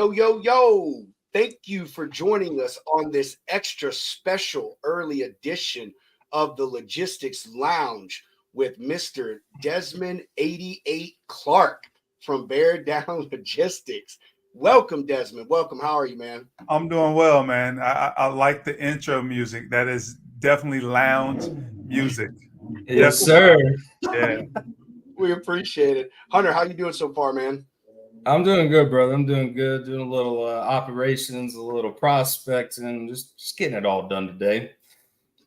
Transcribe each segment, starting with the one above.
Yo, yo, yo. Thank you for joining us on this extra special early edition of the Logistics Lounge with Mr. Desmond 88 Clark from Bear Down Logistics. Welcome, Desmond. Welcome. How are you, man? I'm doing well, man. I like the intro music. That is definitely lounge music. Yes, sir. Yeah. We appreciate it. Hunter, how you doing so far, man? I'm doing good, brother. I'm doing good. Doing a little operations, a little prospecting, just getting it all done today.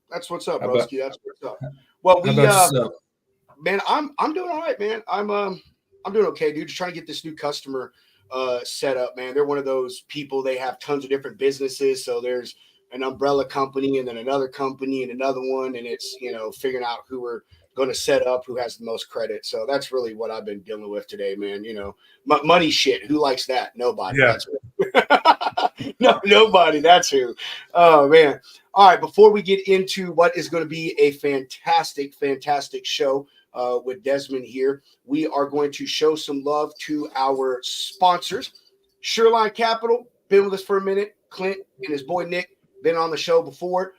That's what's up, How about, broski. That's what's up. Well, how about yourself? man, I'm doing all right, man. I'm doing okay, dude. Just trying to get this new customer set up, man. They're one of those people. They have tons of different businesses, so there's an umbrella company and then another company and another one, and it's figuring out who we're going to set up, who has the most credit. So that's really what I've been dealing with today, man. Money shit. Who likes that? Nobody. Yeah. That's no, nobody. That's who. Oh man. All right. Before we get into what is going to be a fantastic, fantastic show with Desmond here, we are going to show some love to our sponsors. Shoreline Capital, been with us for a minute. Clint and his boy Nick, been on the show before.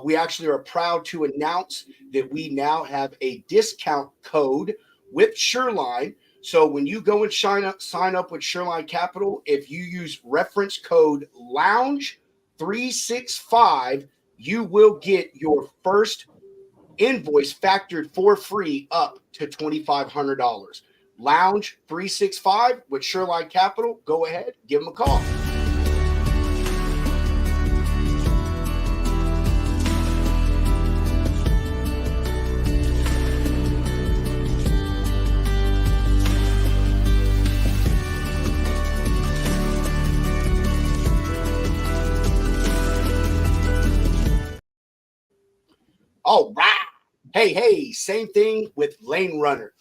We actually are proud to announce that we now have a discount code with Shoreline. So when you go and sign up with Shoreline Capital, if you use reference code Lounge365, you will get your first invoice factored for free up to $2,500. Lounge365 with Shoreline Capital. Go ahead, give them a call. All right. Hey, same thing with Lane Runner.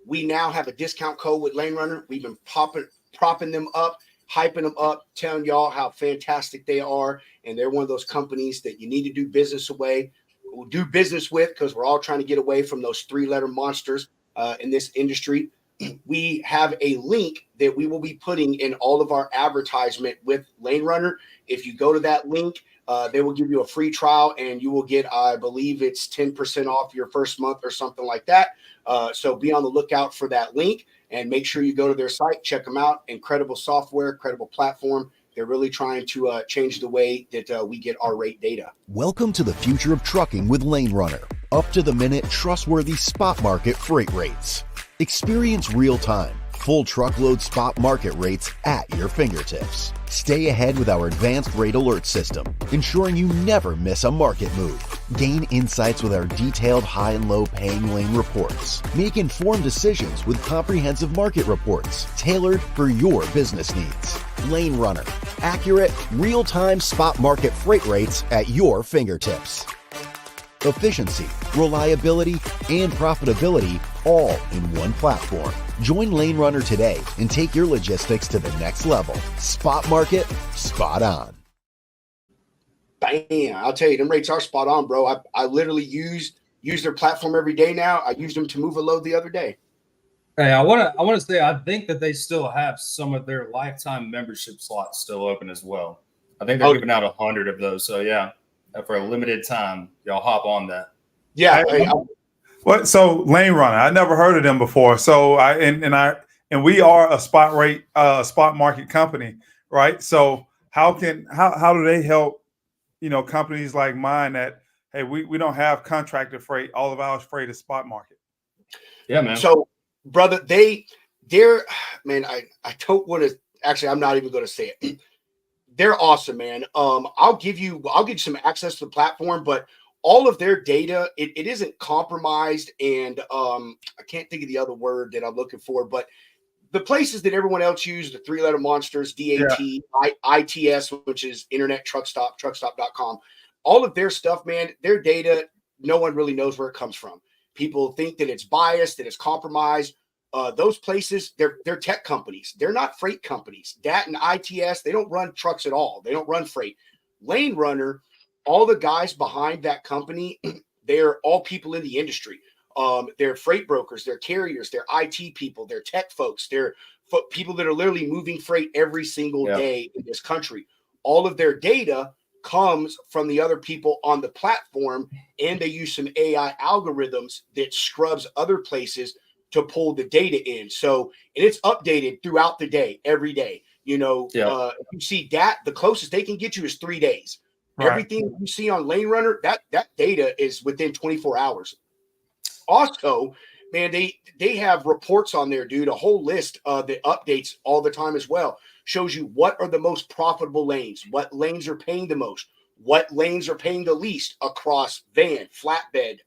We now have a discount code with Lane Runner. We've been propping them up, hyping them up, telling y'all how fantastic they are. And they're one of those companies that you need to do business with because we're all trying to get away from those three-letter monsters in this industry. We have a link that we will be putting in all of our advertisement with Lane Runner. If you go to that link, they will give you a free trial and you will get, I believe it's 10% off your first month or something like that. So be on the lookout for that link and make sure you go to their site, check them out. Incredible software, credible platform. They're really trying to change the way that we get our rate data. Welcome to the future of trucking with Lane Runner. Up to the minute, trustworthy spot market freight rates. Experience real-time, full truckload spot market rates at your fingertips. Stay ahead with our advanced rate alert system, ensuring you never miss a market move. Gain insights with our detailed high and low paying lane reports. Make informed decisions with comprehensive market reports tailored for your business needs. Lane Runner, accurate, real-time spot market freight rates at your fingertips. Efficiency, reliability, and profitability all in one platform. Join Lane Runner today and take your logistics to the next level. Spot market, spot on. Bam! I'll tell you, them rates are spot on, bro. I literally use their platform every day now. I used them to move a load the other day. Hey, I want to say I think that they still have some of their lifetime membership slots still open as well. I think they're giving out 100 of those. So yeah, for a limited time, y'all hop on that. Yeah. What? So Lane Runner, I never heard of them before. So we are a spot market company, right? So how do they help, companies like mine that, hey, we don't have contracted freight. All of our freight is spot market. Yeah, man. So brother, man, I don't want to, actually, I'm not even going to say it. They're awesome, man. I'll give you some access to the platform, but all of their data, it isn't compromised. And I can't think of the other word that I'm looking for, but the places that everyone else uses, the three-letter monsters, DAT, ITS, which is Internet Truck Stop, truckstop.com, all of their stuff, man, their data, no one really knows where it comes from. People think that it's biased, that it's compromised. Those places, they're tech companies. They're not freight companies. DAT and ITS, they don't run trucks at all. They don't run freight. Lane Runner, all the guys behind that company, they're all people in the industry. They're freight brokers, they're carriers, they're IT people, they're tech folks, they're people that are literally moving freight every single day in this country. All of their data comes from the other people on the platform, and they use some AI algorithms that scrubs other places to pull the data in. So, and it's updated throughout the day, every day. You know, if you see that, the closest they can get you is 3 days. Right. Everything you see on Lane Runner, that data is within 24 hours. Also, man, they have reports on there, dude, a whole list that updates all the time as well. Shows you what are the most profitable lanes, what lanes are paying the most, what lanes are paying the least across van, flatbed,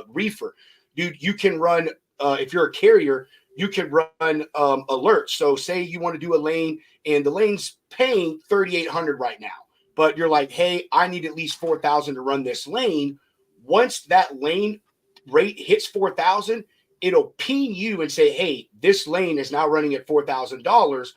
reefer. Dude, you can run, if you're a carrier, you can run alerts. So say you want to do a lane and the lane's paying $3,800 right now, but you're like, hey, I need at least $4,000 to run this lane. Once that lane rate hits 4,000, it'll ping you and say, hey, this lane is now running at $4,000.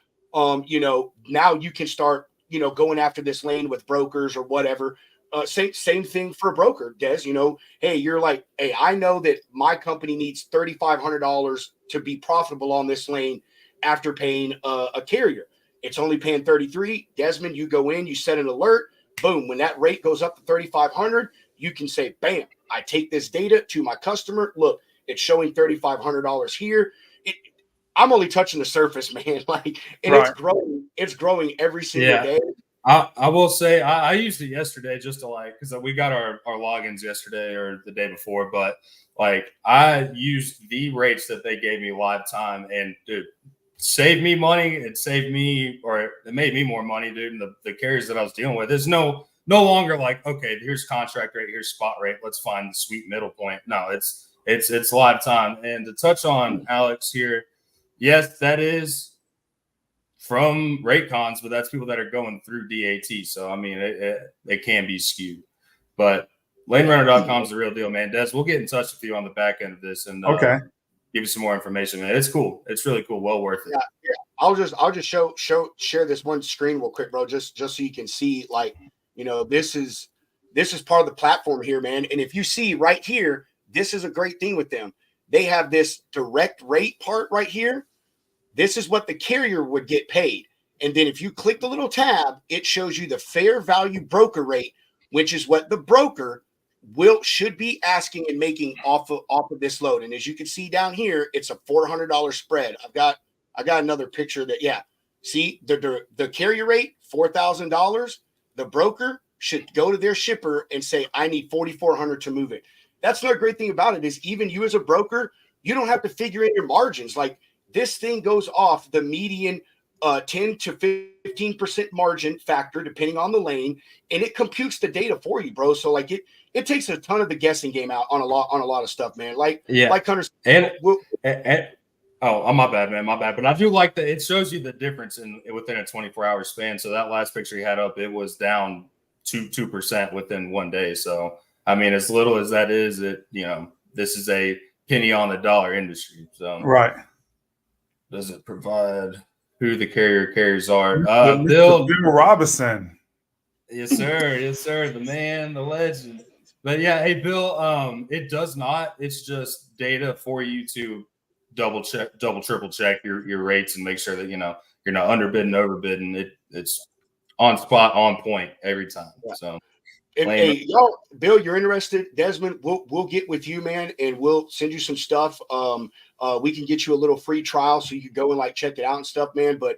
You know, now you can start, you know, going after this lane with brokers or whatever. Same thing for a broker, Des. You know, hey, you're like, hey, I know that my company needs $3,500 to be profitable on this lane after paying a carrier. It's only paying 33. Desmond, you go in, you set an alert. Boom. When that rate goes up to 3,500, you can say, bam, I take this data to my customer. Look, it's showing $3,500 here. I'm only touching the surface, man. Like, and right. It's growing every single day. I will say I used it yesterday just to like, because we got our logins yesterday or the day before, but like I used the rates that they gave me live time, and dude, saved me money. It saved me, or it made me more money, dude. And the carriers that I was dealing with, there's no longer like, okay, here's contract rate, here's spot rate. Let's find the sweet middle point. No, it's live time. And to touch on Alex here, yes, that is from Raycons, but that's people that are going through DAT. So, I mean, it can be skewed. But lanerunner.com is the real deal, man. Des, we'll get in touch with you on the back end of this and give you some more information, man. It's cool. It's really cool. Well worth it. Yeah. I'll just share this one screen real quick, bro, just so you can see, like, you know, this is part of the platform here, man. And if you see right here, this is a great thing with them. They have this direct rate part right here. This is what the carrier would get paid. And then if you click the little tab, it shows you the fair value broker rate, which is what the broker should be asking and making off of this load. And as you can see down here, it's a $400 spread. I got another picture that, see the carrier rate, $4,000. The broker should go to their shipper and say, I need $4,400 to move it. That's another great thing about it is even you as a broker, you don't have to figure in your margins. Like, this thing goes off the median 10 to 15% margin factor, depending on the lane, and it computes the data for you, bro. So like it takes a ton of the guessing game out on a lot of stuff, man. Like Hunter and my bad, man, my bad. But I do like that it shows you the difference within a 24-hour span. So that last picture you had up, it was down 2% within 1 day. So I mean, as little as that is, this is a penny on the dollar industry. So right. Does it provide who the carriers are? Bill Robinson. Yes, sir. Yes, sir. The man, the legend. But yeah, hey, Bill, it does not. It's just data for you to double, triple check your rates and make sure that, you're not underbidding, overbidding. It's on spot, on point every time. Yeah. So. Hey, y'all, Bill, you're interested? Desmond, we'll get with you, man, and we'll send you some stuff. We can get you a little free trial so you can go and like check it out and stuff, man. But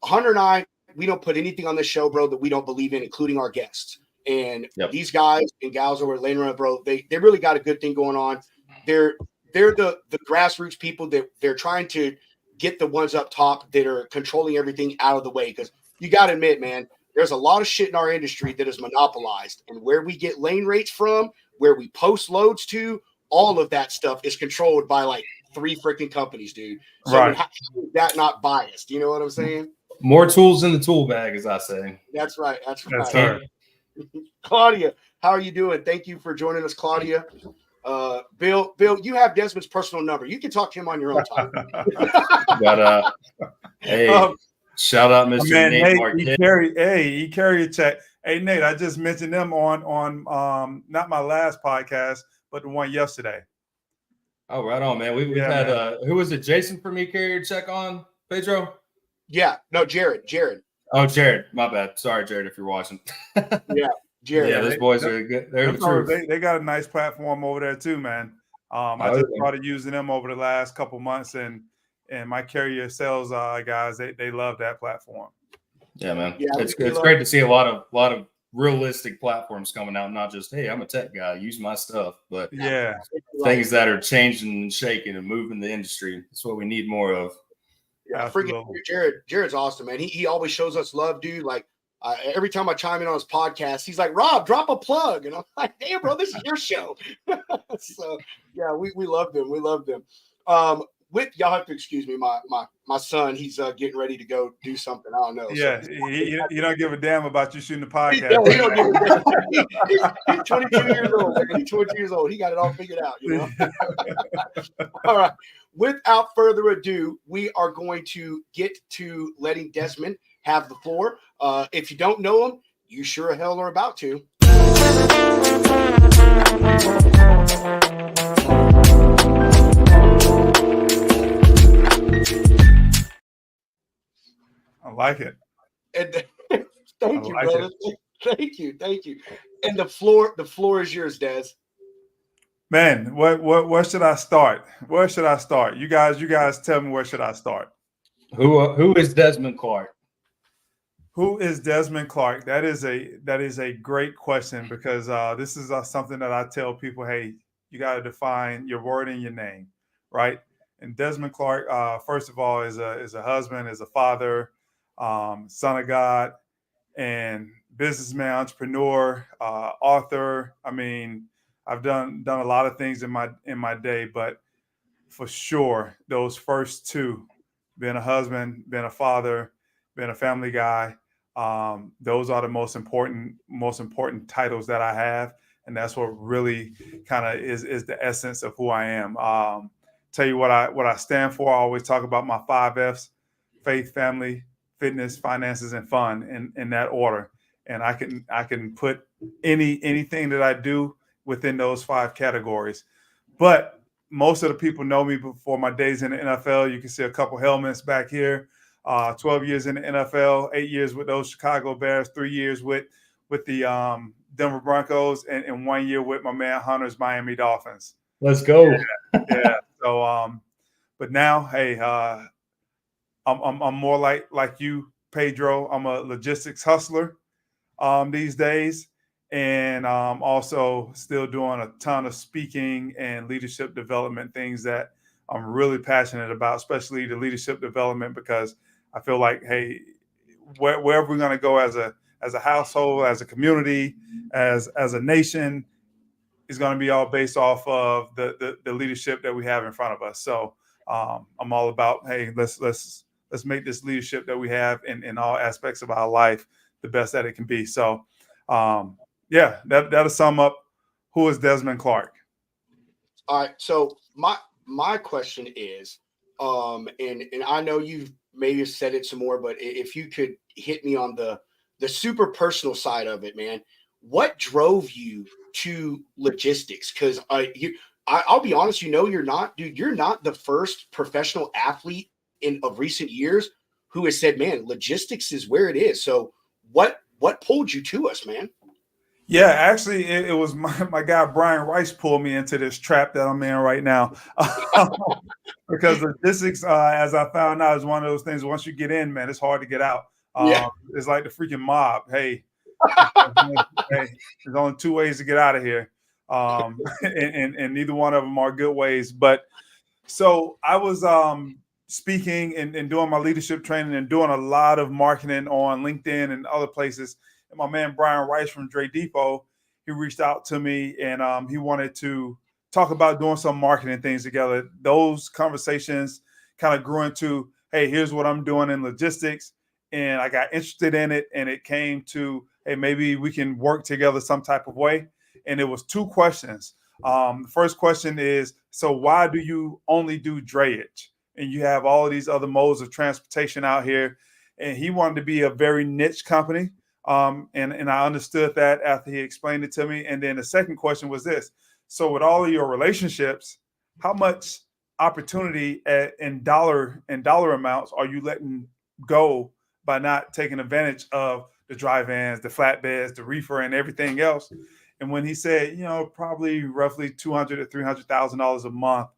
Hunter and I, we don't put anything on this show, bro, that we don't believe in, including our guests. And these guys and gals over at Lane Runner, bro, they really got a good thing going on. They're the grassroots people that they're trying to get the ones up top that are controlling everything out of the way. Because you got to admit, man, there's a lot of shit in our industry that is monopolized, and where we get lane rates from, where we post loads to, all of that stuff is controlled by like 3 freaking companies, dude. So right. How is that not biased? You know what I'm saying? More tools in the tool bag, as I say. That's right. That's right. That's right. Claudia, how are you doing? Thank you for joining us, Claudia. Bill, you have Desmond's personal number. You can talk to him on your own time. But hey. Shout out, Mr. Man, Nate Marquez. He carry a check. Hey, Nate, I just mentioned them on not my last podcast, but the one yesterday. Oh, right on, man. We've had who was it? Jason for me carrier check on Pedro. Yeah, no, Jared. Oh, Jared. My bad. Sorry, Jared, if you're watching. Yeah, Jared. Yeah, those boys are good. They're the truth. They got a nice platform over there too, man. I just started using them over the last couple months, and my carrier sales guys, they love that platform. Yeah, man. Yeah, it's great to see a lot of realistic platforms coming out, not just, hey, I'm a tech guy, use my stuff, but things that are changing and shaking and moving the industry. That's what we need more of. Yeah, freaking Jared's awesome, man. He always shows us love, dude. Like every time I chime in on his podcast, he's like, Rob, drop a plug. And I'm like, damn, bro, this is your show. So yeah, we love them. We love them. Y'all have to excuse me, my son, he's getting ready to go do something. I don't know. Yeah, so he don't give a damn about you shooting the podcast. He don't give a damn. He's 22 years old, man. He's 22 years old. He got it all figured out, you know. All right. Without further ado, we are going to get to letting Desmond have the floor. If you don't know him, you sure as hell are about to. I like it. And thank you, brother. Thank you. And the floor is yours, Des. Man, where should I start? Where should I start? You guys tell me, where should I start? Who is Desmond Clark? Who is Desmond Clark? That is a great question, because this is something that I tell people. Hey, you got to define your word and your name, right? And Desmond Clark, first of all, is a husband, is a father, son of God, and businessman, entrepreneur, author. I mean, I've done a lot of things in my day, but for sure, those first two, being a husband, being a father, being a family guy, those are the most important titles that I have, and that's what really kind of is the essence of who I am. Tell you what I stand for. I always talk about my 5 F's: faith, family, fitness, finances, and fun, in that order. And I can put anything that I do within those 5 categories. But most of the people know me before my days in the NFL. You can see a couple helmets back here. 12 years in the NFL, 8 years with those Chicago Bears, 3 years with the Denver Broncos, and 1 year with my man Hunter's Miami Dolphins. Let's go. Yeah. So, but now, hey, I'm more like you, Pedro. I'm a logistics hustler these days, and also still doing a ton of speaking and leadership development things that I'm really passionate about, especially the leadership development, because I feel like, hey, wherever we're going to go as a household, as a community, as a nation, is going to be all based off of the leadership that we have in front of us. So I'm all about, hey, let's make this leadership that we have in all aspects of our life the best that it can be. So that'll sum up who is Desmond Clark. All right. So my question is, and I know you've maybe said it some more, but if you could hit me on the super personal side of it, man, what drove you to logistics? Because I'll be honest, you're not the first professional athlete of recent years who has said, man, logistics is where it is. So what pulled you to us, man? Yeah, actually, it was my guy Brian Rice pulled me into this trap that I'm in right now. Because logistics, as I found out, is one of those things. Once you get in, man, it's hard to get out. It's like the freaking mob. Hey, there's only 2 ways to get out of here, and neither one of them are good ways. But so I was speaking and doing my leadership training and doing a lot of marketing on LinkedIn and other places. And my man Brian Rice from Dre Depot, he reached out to me, and he wanted to talk about doing some marketing things together. Those conversations kind of grew into, hey, here's what I'm doing in logistics. And I got interested in it, and it came to, hey, maybe we can work together some type of way. And it was 2 questions. The first question is, so why do you only do drayage? And you have all of these other modes of transportation out here. And he wanted to be a very niche company. And I understood that after he explained it to me. And then the second question was this: So with all of your relationships, how much opportunity in dollar amounts are you letting go by not taking advantage of the dry vans, the flatbeds, the reefer, and everything else? And when he said, probably roughly $200,000 to $300,000 a month,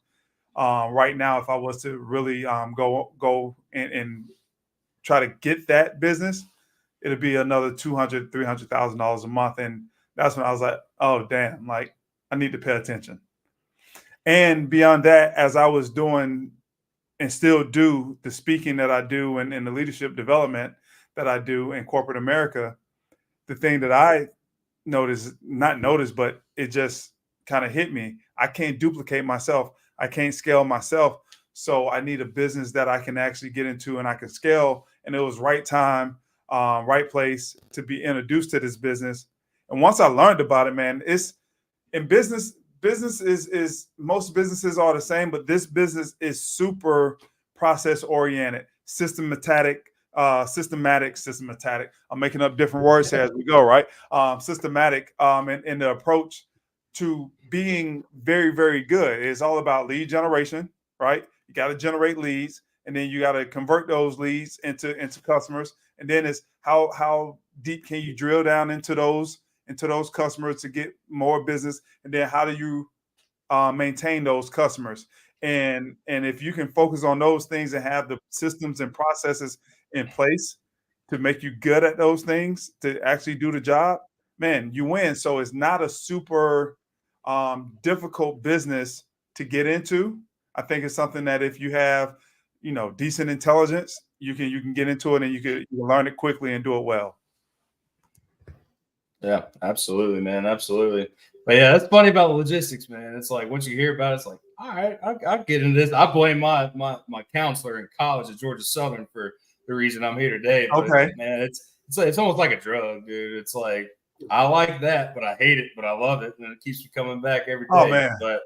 right now, if I was to really go and try to get that business, it'd be another $200,000, $300,000 a month. And that's when I was like, oh damn, like I need to pay attention. And beyond that, as I was doing and still do the speaking that I do and the leadership development that I do in corporate America, the thing that I not noticed, but it just kind of hit me. I can't duplicate myself. I can't scale myself. So I need a business that I can actually get into and I can scale. And it was right time, right place to be introduced to this business. And once I learned about it, man, it's in business is most businesses are the same, but this business is super process oriented, systematic. I'm making up different words here as we go, right? Systematic in the approach to being very, very good. It's all about lead generation, right? You got to generate leads, and then you got to convert those leads into customers. And then it's how deep can you drill down into those customers to get more business, and then how do you maintain those customers? And if you can focus on those things and have the systems and processes in place to make you good at those things to actually do the job, man, you win. So it's not a super difficult business to get into. I think it's something that if you have, decent intelligence, you can get into it and you can learn it quickly and do it well. Yeah, absolutely, man. Absolutely. But yeah, that's funny about logistics, man. It's like once you hear about it, it's like, all right, I'll get into this. I blame my counselor in college at Georgia Southern for the reason I'm here today. But Okay. man, it's almost like a drug, dude. It's like I like that, but I hate it, but I love it, and it keeps me coming back every day. Oh man, but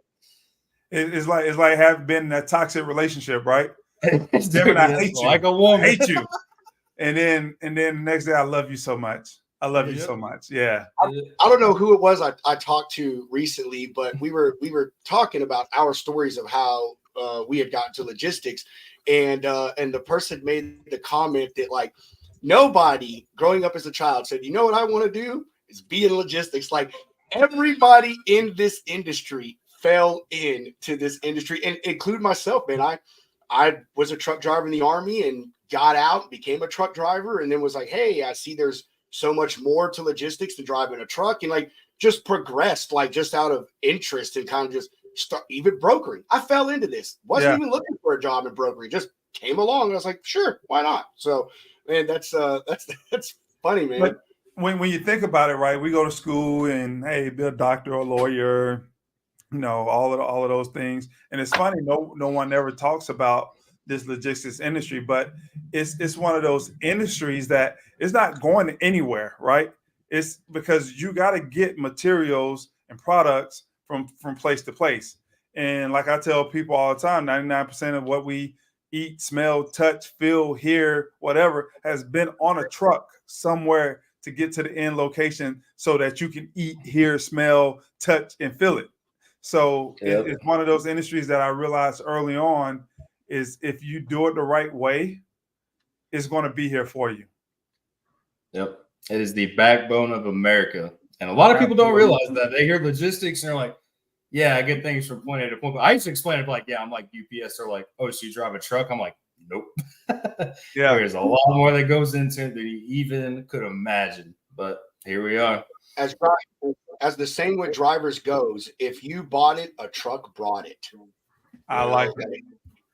it's like having been in a toxic relationship, right? Dude, I hate you. like a woman. I hate you. And then the next day, I love you so much. I love you so much. Yeah. I don't know who it was I talked to recently, but we were talking about our stories of how we had gotten to logistics, and the person made the comment that like nobody growing up as a child said, you know what I want to do is be in logistics. Like everybody in this industry fell into this industry, and include myself, man. I was a truck driver in the Army and got out, became a truck driver, and then was like, hey, I see there's so much more to logistics than driving a truck, and like just progressed, like just out of interest and kind of just start even brokering. I fell into this, wasn't even looking for a job in brokering, just came along. And I was like, sure, why not? So, man, that's funny, man. But when you think about it, right? We go to school and hey, be a doctor or a lawyer, all of those things. And it's funny, no one ever talks about this logistics industry, but it's one of those industries that is not going anywhere, right? It's because you got to get materials and products from place to place. And like I tell people all the time, 99% of what we eat, smell, touch, feel, hear, whatever has been on a truck somewhere to get to the end location so that you can eat, hear, smell, touch, and feel it. So it's one of those industries that I realized early on is if you do it the right way, it's going to be here for you. Yep. It is the backbone of America. And a lot of people don't realize that. They hear logistics and they're like, yeah, I get things from point A to point B. I used to explain it like, yeah, I'm like UPS. They're like, oh, so you drive a truck? I'm like, nope. Yeah. There's a lot more that goes into it than you even could imagine. But here we are. As the saying with drivers goes, if you bought it, a truck brought it. I like it.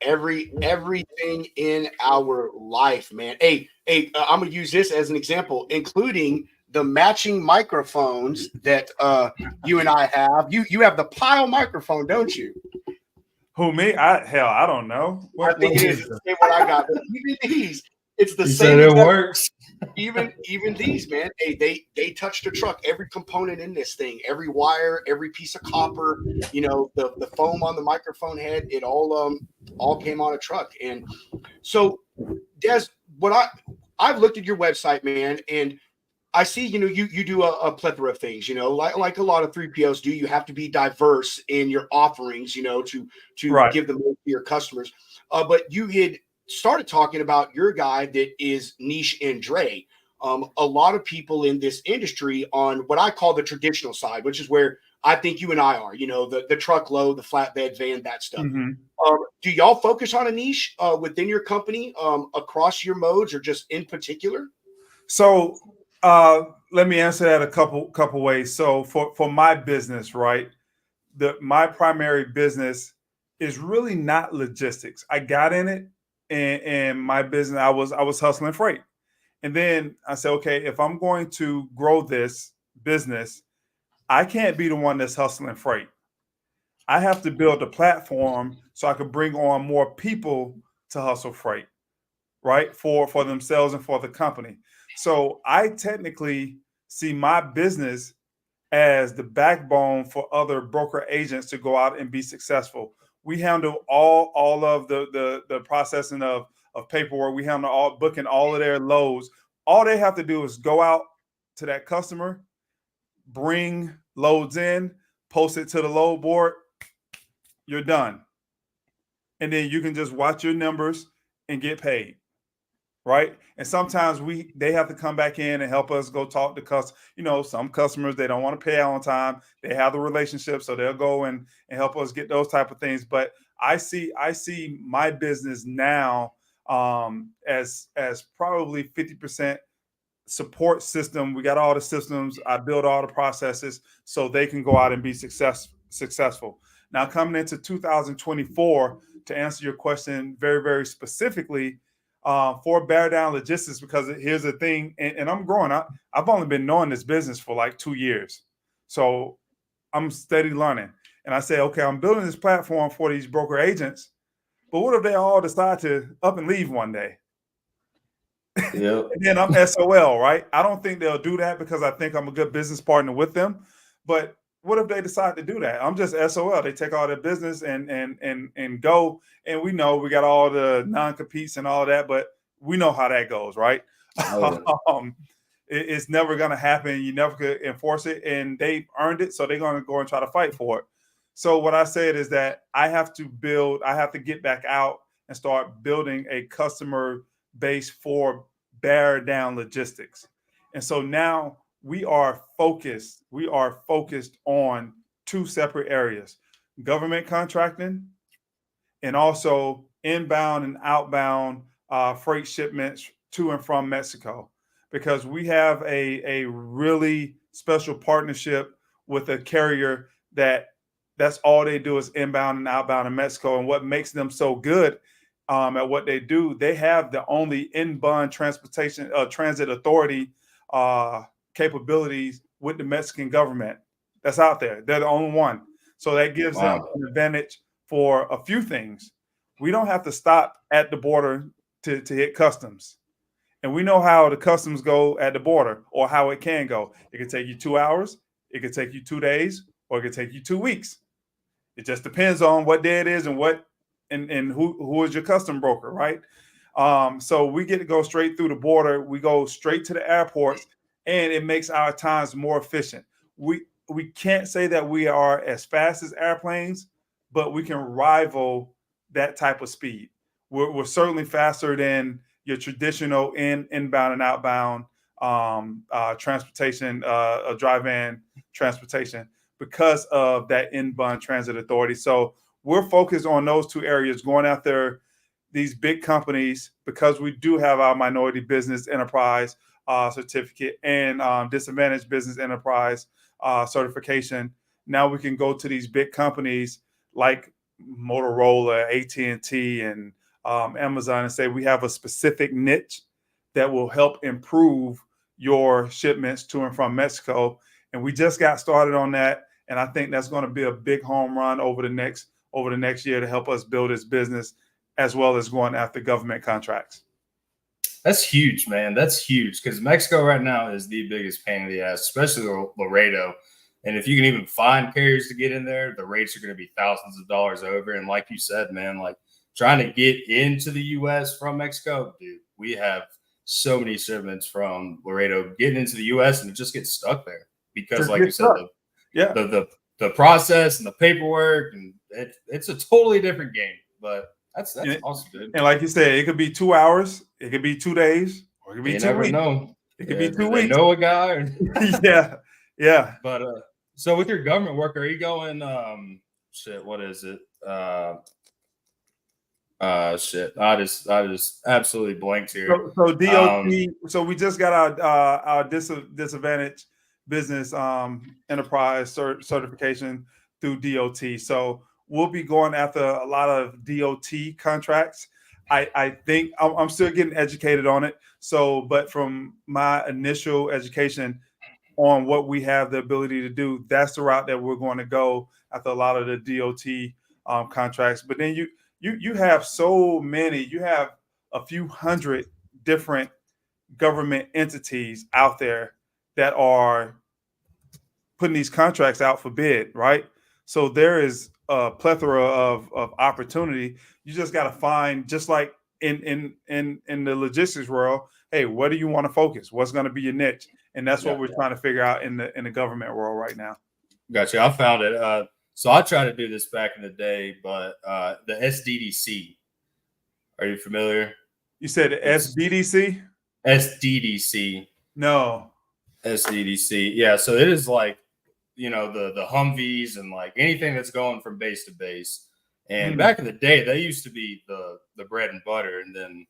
Everything in our life, man. Hey, I'm gonna use this as an example, including the matching microphones that you and I have. You have the Pile microphone, don't you? Who, me? I don't know. I think it is the same one I got. But even these, it's the He same. said it works. Even these, man. Hey, they touch the truck. Every component in this thing, every wire, every piece of copper. The foam on the microphone head. It all came on a truck. And so, Des, I've looked at your website, man, and I see, you do a plethora of things, like a lot of 3PLs do. You have to be diverse in your offerings, to Right. give the most to your customers. But you had started talking about your guy that is niche and dray. A lot of people in this industry on what I call the traditional side, which is where I think you and I are, the truckload, the flatbed van, that stuff. Mm-hmm. Do y'all focus on a niche within your company across your modes or just in particular? So let me answer that a couple ways. So for my business, right, my primary business is really not logistics. I got in it, and my business, I was hustling freight, and then I said, okay, if I'm going to grow this business, I can't be the one that's hustling freight. I have to build a platform so I can bring on more people to hustle freight, right? For themselves and for the company. So I technically see my business as the backbone for other broker agents to go out and be successful. We handle all of the processing of paperwork. We handle all booking all of their loads. All they have to do is go out to that customer, bring loads in, post it to the load board. You're done. And then you can just watch your numbers and get paid. Right. And sometimes they have to come back in and help us go talk to customers. Some customers, they don't want to pay on time. They have the relationship, so they'll go and help us get those type of things. But I see my business now as probably 50% support system. We got all the systems. I build all the processes so they can go out and be successful. Now, coming into 2024, to answer your question very, very specifically, for Bear Down Logistics, because here's the thing, and I'm growing up. I've only been knowing this business for like 2 years. So I'm steady learning. And I say, okay, I'm building this platform for these broker agents, but what if they all decide to up and leave one day? Yep. And then I'm SOL, right? I don't think they'll do that because I think I'm a good business partner with them. But what if they decide to do that? I'm just SOL. They take all their business and go. And we know we got all the non-competes and all of that, but we know how that goes, right? Oh, yeah. It's never going to happen. You never could enforce it, and they earned it, so they're going to go and try to fight for it. So what I said is that I have to get back out and start building a customer base for Bear Down Logistics. And so now we are focused on two separate areas: government contracting and also inbound and outbound freight shipments to and from Mexico, because we have a really special partnership with a carrier that's all they do is inbound and outbound in Mexico. And what makes them so good at what they do, they have the only inbound transportation transit authority capabilities with the Mexican government that's out there. They're the only one. So that gives them an advantage for a few things. We don't have to stop at the border to hit customs. And we know how the customs go at the border, or how it can go. It could take you 2 hours, it could take you 2 days, or it could take you 2 weeks. It just depends on what day it is and who is your custom broker, right? So we get to go straight through the border. We go straight to the airports, and it makes our times more efficient. We can't say that we are as fast as airplanes, but we can rival that type of speed. We're certainly faster than your traditional inbound and outbound transportation, dry van transportation, because of that inbound transit authority. So we're focused on those two areas, going after these big companies, because we do have our minority business enterprise certificate and disadvantaged business enterprise certification. Now we can go to these big companies like Motorola, AT&T, and Amazon and say we have a specific niche that will help improve your shipments to and from Mexico. And we just got started on that. And I think that's going to be a big home run over the next year to help us build this business, as well as going after government contracts. That's huge, man. That's huge, because Mexico right now is the biggest pain in the ass, especially Laredo. And if you can even find carriers to get in there, the rates are going to be thousands of dollars over. And like you said, man, like trying to get into the U.S. from Mexico, dude, we have so many shipments from Laredo getting into the U.S. and it just gets stuck there because, like you said, the process and the paperwork, and it's a totally different game. But that's awesome, dude. And like you said, it could be 2 hours, it could be 2 days, or it could be you 2 never weeks. know. It could be 2 weeks. They know a guy. Or... yeah. But so with your government work, are you going? What is it? Shit. I just absolutely blanked here. So DOT. So we just got our disadvantaged business enterprise certification through DOT. So we'll be going after a lot of DOT contracts. I think I'm still getting educated on it. So, but from my initial education on what we have the ability to do, that's the route that we're going to go after a lot of the DOT contracts. But then you have so many. You have a few hundred different government entities out there that are putting these contracts out for bid, right? So there is a plethora of opportunity. You just got to find, just like in the logistics world, hey, what do you want to focus? What's going to be your niche? And that's what we're trying to figure out in the government world right now. Gotcha. I found it. So I tried to do this back in the day, but the SDDC. Are you familiar? You said SBDC? SDDC. No. SDDC. Yeah. So it is like, the Humvees and like anything that's going from base to base. And back in the day, they used to be the bread and butter. And then,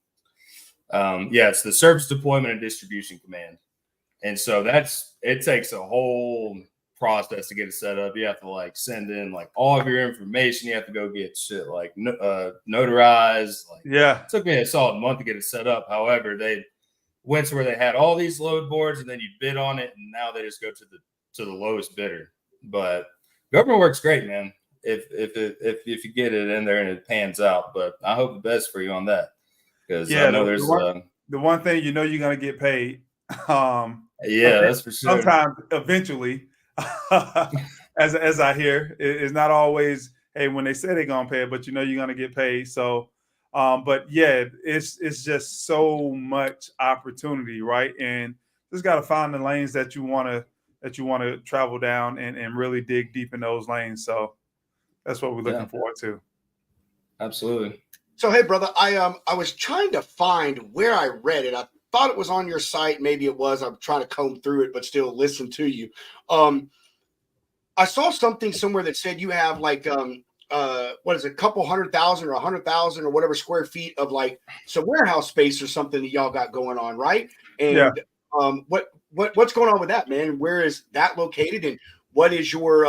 it's the Service Deployment and Distribution Command. And so it takes a whole process to get it set up. You have to like send in like all of your information. You have to go get shit like notarized. It took me a solid month to get it set up. However, they went to where they had all these load boards and then you bid on it, and now they just go to the lowest bidder. But government works great, man. If you get it in there and it pans out. But I hope the best for you on that, because I know there's the one thing you're gonna get paid. That's for sure. Sometimes, eventually, as I hear, it's not always, hey, when they say they're gonna pay it, but you're gonna get paid. So, but yeah, it's just so much opportunity, right? And just got to find the lanes that you want to travel down and really dig deep in those lanes. So that's what we're looking forward to. Absolutely. So hey, brother, I was trying to find where I read it. I thought it was on your site. Maybe it was. I'm trying to comb through it, but still listen to you. I saw something somewhere that said you have like what is it, a couple 100,000 or 100,000 or whatever square feet of like some warehouse space or something that y'all got going on, right? And what's going on with that, man? Where is that located, and what is your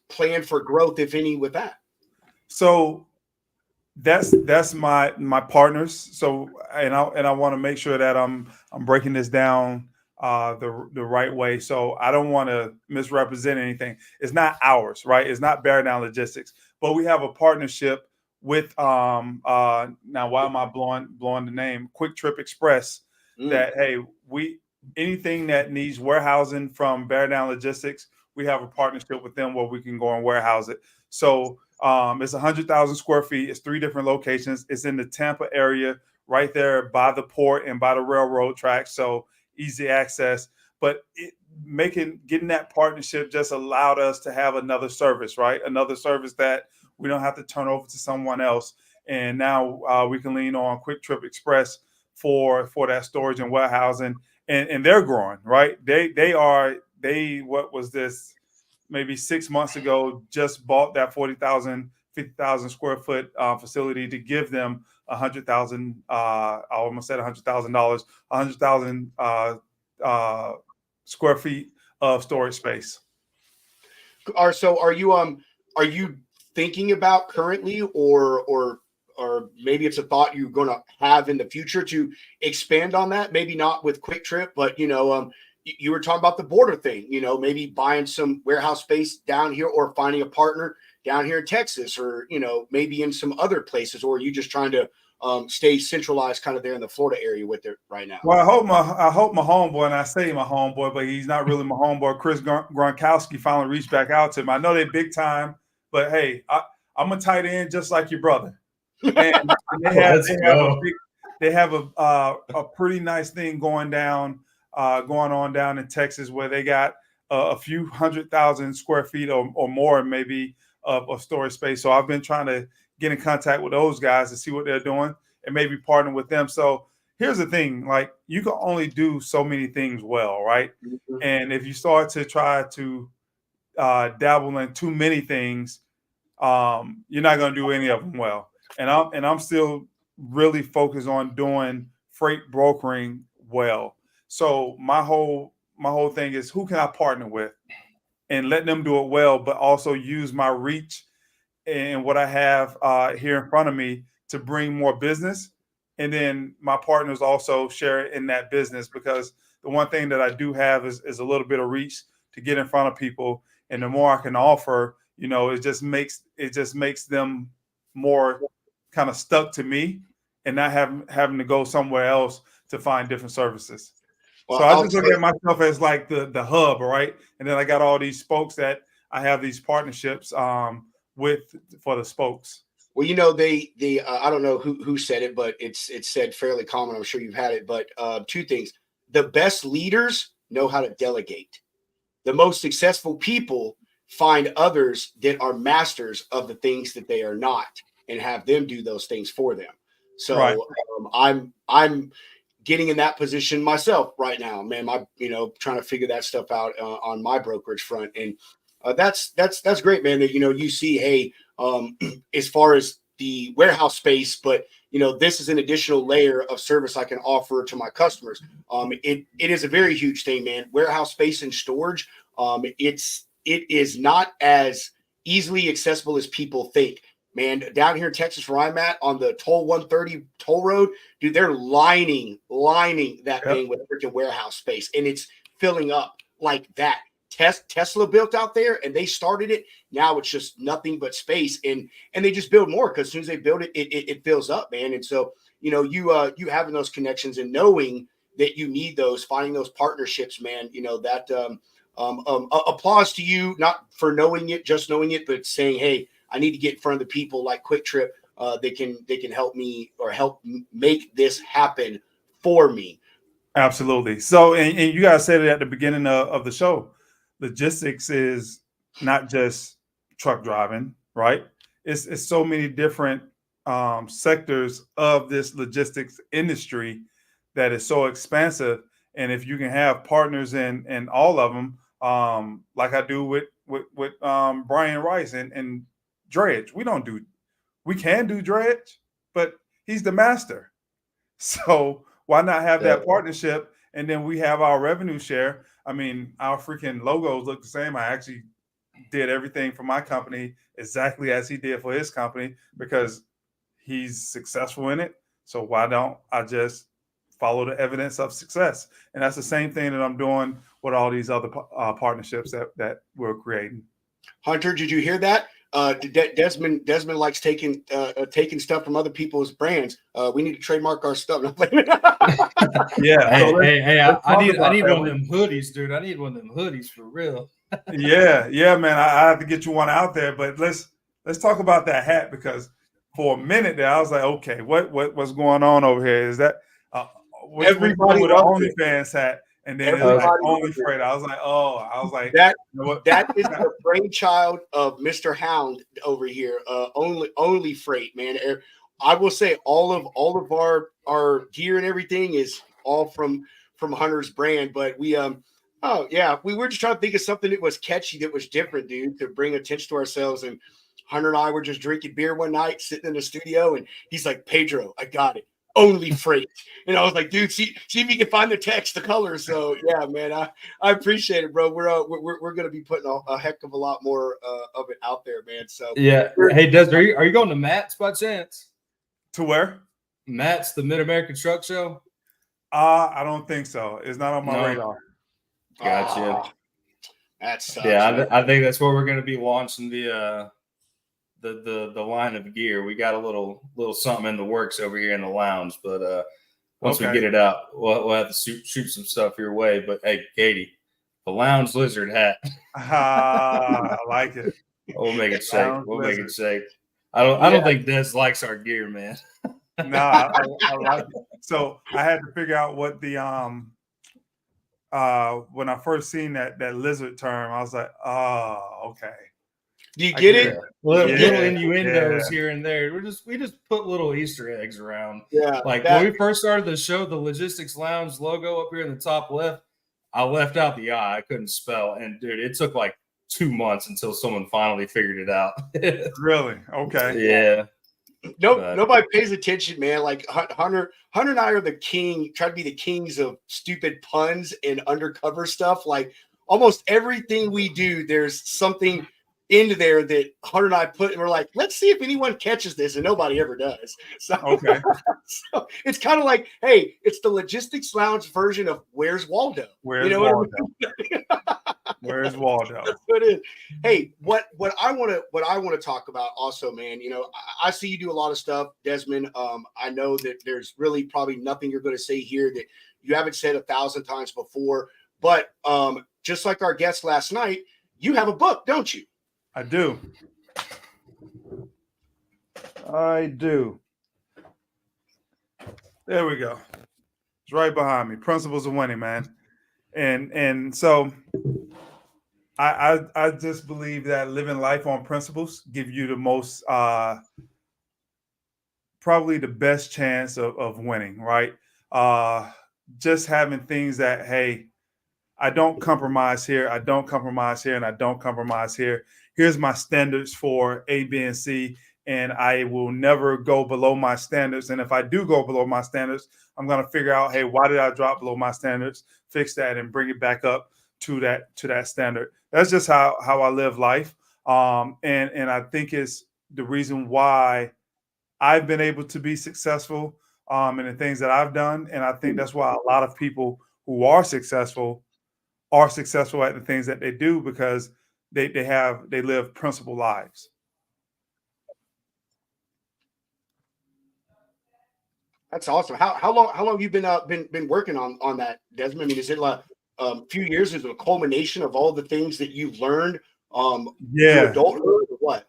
plan for growth, if any, with that? So that's my partners. So and I want to make sure that I'm breaking this down the right way. So I don't want to misrepresent anything. It's not ours, right? It's not Bear Down Logistics, but we have a partnership with now why am I blowing the name? Quick Trip Express. That hey, anything that needs warehousing from Bear Down Logistics, we have a partnership with them where we can go and warehouse it. So it's 100,000 square feet. It's 3 different locations. It's in the Tampa area, right there by the port and by the railroad tracks. So easy access. But getting that partnership just allowed us to have another service, right? Another service that we don't have to turn over to someone else. And now we can lean on Quick Trip Express for that storage and warehousing. And they're growing, right? They what was this? Maybe 6 months ago, just bought that 40,000, 50,000 square foot facility to give them $100,000. I almost said $100,000, 100,000 square feet of storage space. So are you thinking about currently, or maybe it's a thought you're going to have in the future to expand on that? Maybe not with Quick Trip, but you were talking about the border thing, maybe buying some warehouse space down here or finding a partner down here in Texas, or, maybe in some other places, or are you just trying to stay centralized kind of there in the Florida area with it right now? Well, I hope my homeboy, and I say my homeboy, but he's not really my homeboy, Chris Gronkowski, finally reached back out to him. I know they're big time, but hey, I'm a tight end just like your brother. And they have a pretty nice thing going on down in Texas where they got a few 100,000 square feet or more maybe of storage space. So I've been trying to get in contact with those guys to see what they're doing and maybe partner with them. So here's the thing, like you can only do so many things well, right? Mhm. And if you start to try to dabble in too many things, you're not going to do any of them well. And I'm still really focused on doing freight brokering well. So my whole thing is who can I partner with and let them do it well, but also use my reach and what I have here in front of me to bring more business. And then my partners also share in that business, because the one thing that I do have is a little bit of reach to get in front of people. And the more I can offer, it just makes them more kind of stuck to me and not having to go somewhere else to find different services. Well, So I just look at myself as like the hub, right? And then I got all these spokes that I have these partnerships with for the spokes. Well, they I don't know who said it, but it's said fairly common. I'm sure you've had it, but two things: the best leaders know how to delegate. The most successful people find others that are masters of the things that they are not, and have them do those things for them. So Right. I'm getting in that position myself right now, man. Trying to figure that stuff out on my brokerage front, and that's great, man. That you see, hey, as far as the warehouse space, but this is an additional layer of service I can offer to my customers. It is a very huge thing, man. Warehouse space and storage. It is not as easily accessible as people think. Man, down here in Texas where I'm at on the toll 130 toll road, dude, they're lining that thing with freaking warehouse space, and it's filling up like that. Tesla built out there and they started it. Now it's just nothing but space, and they just build more because as soon as they build it, it fills up, man. And so you having those connections and knowing that you need those, finding those partnerships, man. That applause to you, not for knowing it, just knowing it, but saying, hey, I need to get in front of the people like Quick Trip. They can help me or help make this happen for me. Absolutely. So, and you guys said it at the beginning of the show. Logistics is not just truck driving, right? It's so many different sectors of this logistics industry that is so expansive. And if you can have partners in all of them, like I do with Brian Rice and dredge, we can do dredge, but he's the master. So why not have that partnership? And then we have our revenue share. I mean, our freaking logos look the same. I actually did everything for my company exactly as he did for his company because he's successful in it. So why don't I just follow the evidence of success? And that's the same thing that I'm doing with all these other partnerships that we're creating. Hunter, did you hear that? Desmond likes taking stuff from other people's brands. We need to trademark our stuff. Yeah. Hey, I need one of them hoodies, dude. I need one of them hoodies for real. yeah, man. I have to get you one out there, but let's talk about that hat, because for a minute there I was like, okay, what's going on over here? Is that everybody with an OnlyFans hat? And then it was like Only Freight. I was like, that is the brainchild of Mr. Hound over here. Only Freight, man. I will say all of our gear and everything is all from Hunter's brand. But we were just trying to think of something that was catchy, that was different, dude, to bring attention to ourselves. And Hunter and I were just drinking beer one night, sitting in the studio, and he's like, Pedro, I got it. Only Freight. And I was like, dude, see if you can find the text, the color. So yeah, man, I appreciate it, bro. We're gonna be putting a heck of a lot more of it out there, man. So yeah. Hey, Des, are you going to Matt's by chance? To where? Matt's, the Mid-American Truck Show? I don't think so. It's not on my radar. Gotcha. That sucks. Yeah, I think that's where we're gonna be launching the line of gear. We got a little something in the works over here in the lounge, but once we get it out, we'll have to shoot some stuff your way. But hey, Katie, the lounge lizard hat. I like it. We'll make it shake. We'll make it shake. I don't think Des likes our gear, man. Nah, I like it. So I had to figure out what the when I first seen that lizard term, I was like, oh, okay. Do you I get get it? it. Little Yeah, innuendos yeah. here and there. We just put little Easter eggs around. Yeah. Like when we first started the show, the Logistics Lounge logo up here in the top left, I left out the I. I couldn't spell, and dude, it took like 2 months until someone finally figured it out. Really? Okay. Yeah. Nobody pays attention, man. Like Hunter and I are the king, try to be the kings of stupid puns and undercover stuff. Like almost everything we do, there's something into there that Hunter and I put, and we're like, let's see if anyone catches this, and nobody ever does. So, Okay. so it's kind of like, hey, it's the Logistics Lounge version of Where's Waldo? Where's What Waldo? I mean? Where's Waldo? That's what it is. Hey, what I want to talk about also, man. I see you do a lot of stuff, Desmond. I know that there's really probably nothing you're going to say here that you haven't said 1,000 times before. But just like our guest last night, you have a book, don't you? I do. I do. There we go. It's right behind me. Principles of Winning, man. And so I just believe that living life on principles give you the most probably the best chance of winning, right? Just having things that, hey, I don't compromise here, I don't compromise here, and I don't compromise here. Here's my standards for A, B, and C, and I will never go below my standards. And if I do go below my standards, I'm going to figure out, hey, why did I drop below my standards? Fix that and bring it back up to that standard. That's just how I live life. And I think it's the reason why I've been able to be successful in the things that I've done. And I think that's why a lot of people who are successful at the things that they do, because they live principled lives. That's awesome. How long have you been working on that, Desmond? I mean, is it like a few years? Is it a culmination of all the things that you've learned through adulthood, or what?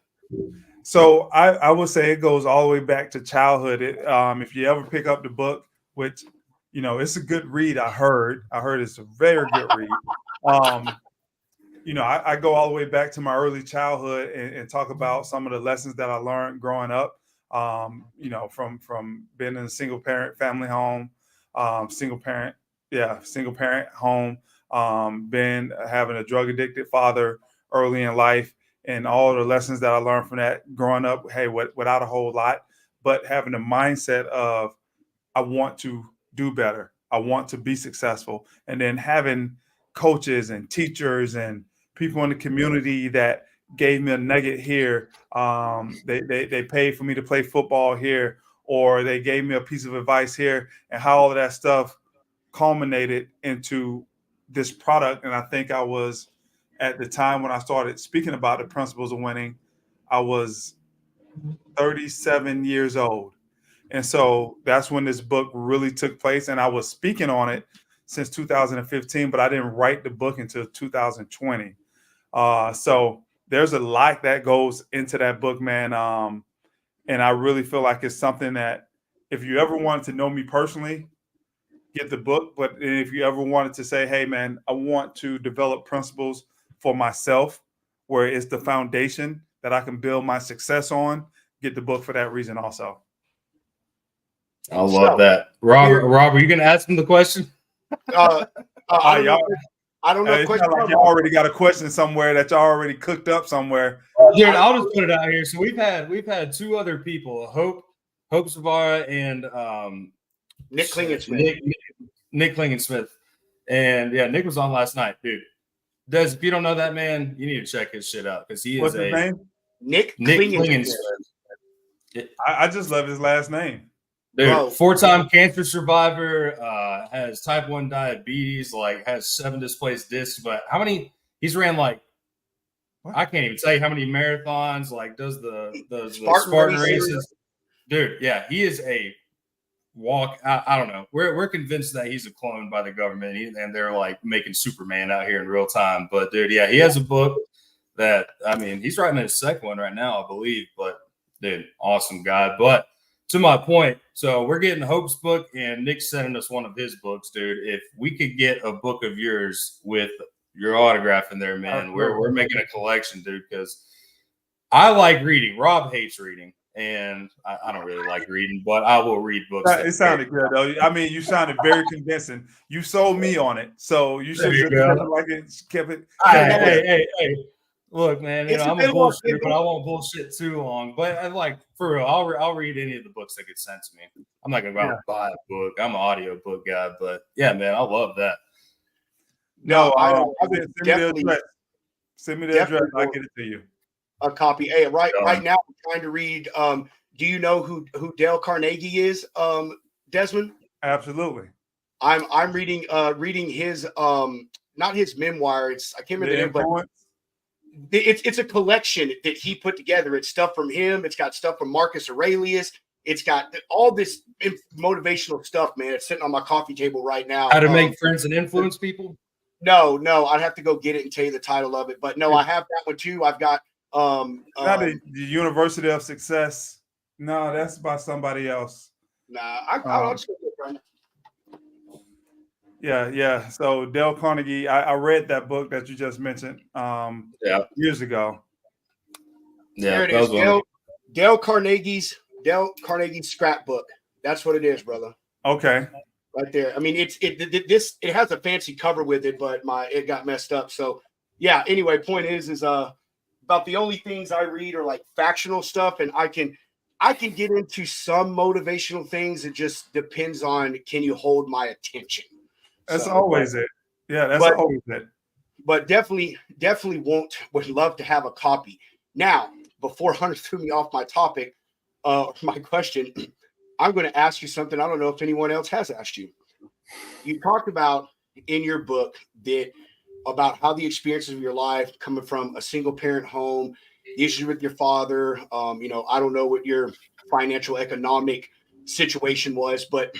So I would say it goes all the way back to childhood. If you ever pick up the book, which it's a good read. I heard it's a very good read. I go all the way back to my early childhood and talk about some of the lessons that I learned growing up. From being in a single parent family home, single parent home, been having a drug addicted father early in life, and all the lessons that I learned from that growing up. Hey, without a whole lot, but having a mindset of I want to do better, I want to be successful, and then having coaches and teachers and people in the community that gave me a nugget here. They paid for me to play football here, or they gave me a piece of advice here, and how all of that stuff culminated into this product. And I think I was, at the time when I started speaking about the principles of winning, I was 37 years old. And so that's when this book really took place. And I was speaking on it since 2015, but I didn't write the book until 2020. So there's a lot that goes into that book, man. And I really feel like it's something that if you ever wanted to know me personally, get the book. But if you ever wanted to say, hey, man, I want to develop principles for myself, where it's the foundation that I can build my success on, get the book for that reason also. I love that. Rob, are you going to ask him the question? I don't know. It's not like you already got a question somewhere that you already cooked up somewhere. Dude, I'll just put it out here. So we've had two other people, Hope Savara and Nick Klingensmith. Nick Klingensmith. And yeah, Nick was on last night, dude. Des, if you don't know that man, you need to check his shit out, because he What's is his name? Nick Klingensmith. I just love his last name. Dude, 4-time cancer survivor, has type 1 diabetes, has 7 displaced discs. But he's ran I can't even tell you how many marathons, does the Spartan races. Dude, yeah, he is a walk. I don't know. We're convinced that he's a clone by the government, and they're making Superman out here in real time. But dude, yeah, he has a book that, he's writing his second one right now, I believe. But dude, awesome guy. But to my point, so we're getting Hope's book, and Nick's sending us one of his books, dude. If we could get a book of yours with your autograph in there, man, we're making a collection, dude, because I like reading. Rob hates reading, and I don't really like reading, but I will read books. It sounded good, though. I mean, you sounded very convincing. You sold me on it, so you should have kept it like it. Kept it. Hey. Look, man, I'm a bullshitter, but I won't bullshit too long. But I like, for real, I'll read any of the books that get sent to me. I'm not gonna go out and buy a book. I'm an audio book guy, but yeah, man, I love that. No, send me the address. I'll get it to you. A copy. Hey, right now I'm trying to read. Do you know who Dale Carnegie is, Desmond? Absolutely. I'm reading his not his memoir. I can't remember the name, but it's a collection that he put together. It's stuff from him. It's got stuff from Marcus Aurelius. It's got all this motivational stuff, man. It's sitting on my coffee table right now. How to make friends and influence people? No, I'd have to go get it and tell you the title of it. But no, I have that one too. I've got not the University of Success. No, that's by somebody else. Nah, I'll just go get it right now. Yeah. So Dale Carnegie, I read that book that you just mentioned years ago. Yeah, there it is. Dale Carnegie's scrapbook. That's what it is, brother. Okay. Right there. I mean, it has a fancy cover with it, but it got messed up. So yeah, anyway, point is about the only things I read are like factional stuff, and I can get into some motivational things. It just depends on, can you hold my attention? That's always it. Yeah, that's always it. But definitely would love to have a copy. Now, before Hunter threw me off my topic, my question, I'm going to ask you something I don't know if anyone else has asked you. You talked about in your book about how the experiences of your life coming from a single parent home, the issues with your father, I don't know what your financial economic situation was, but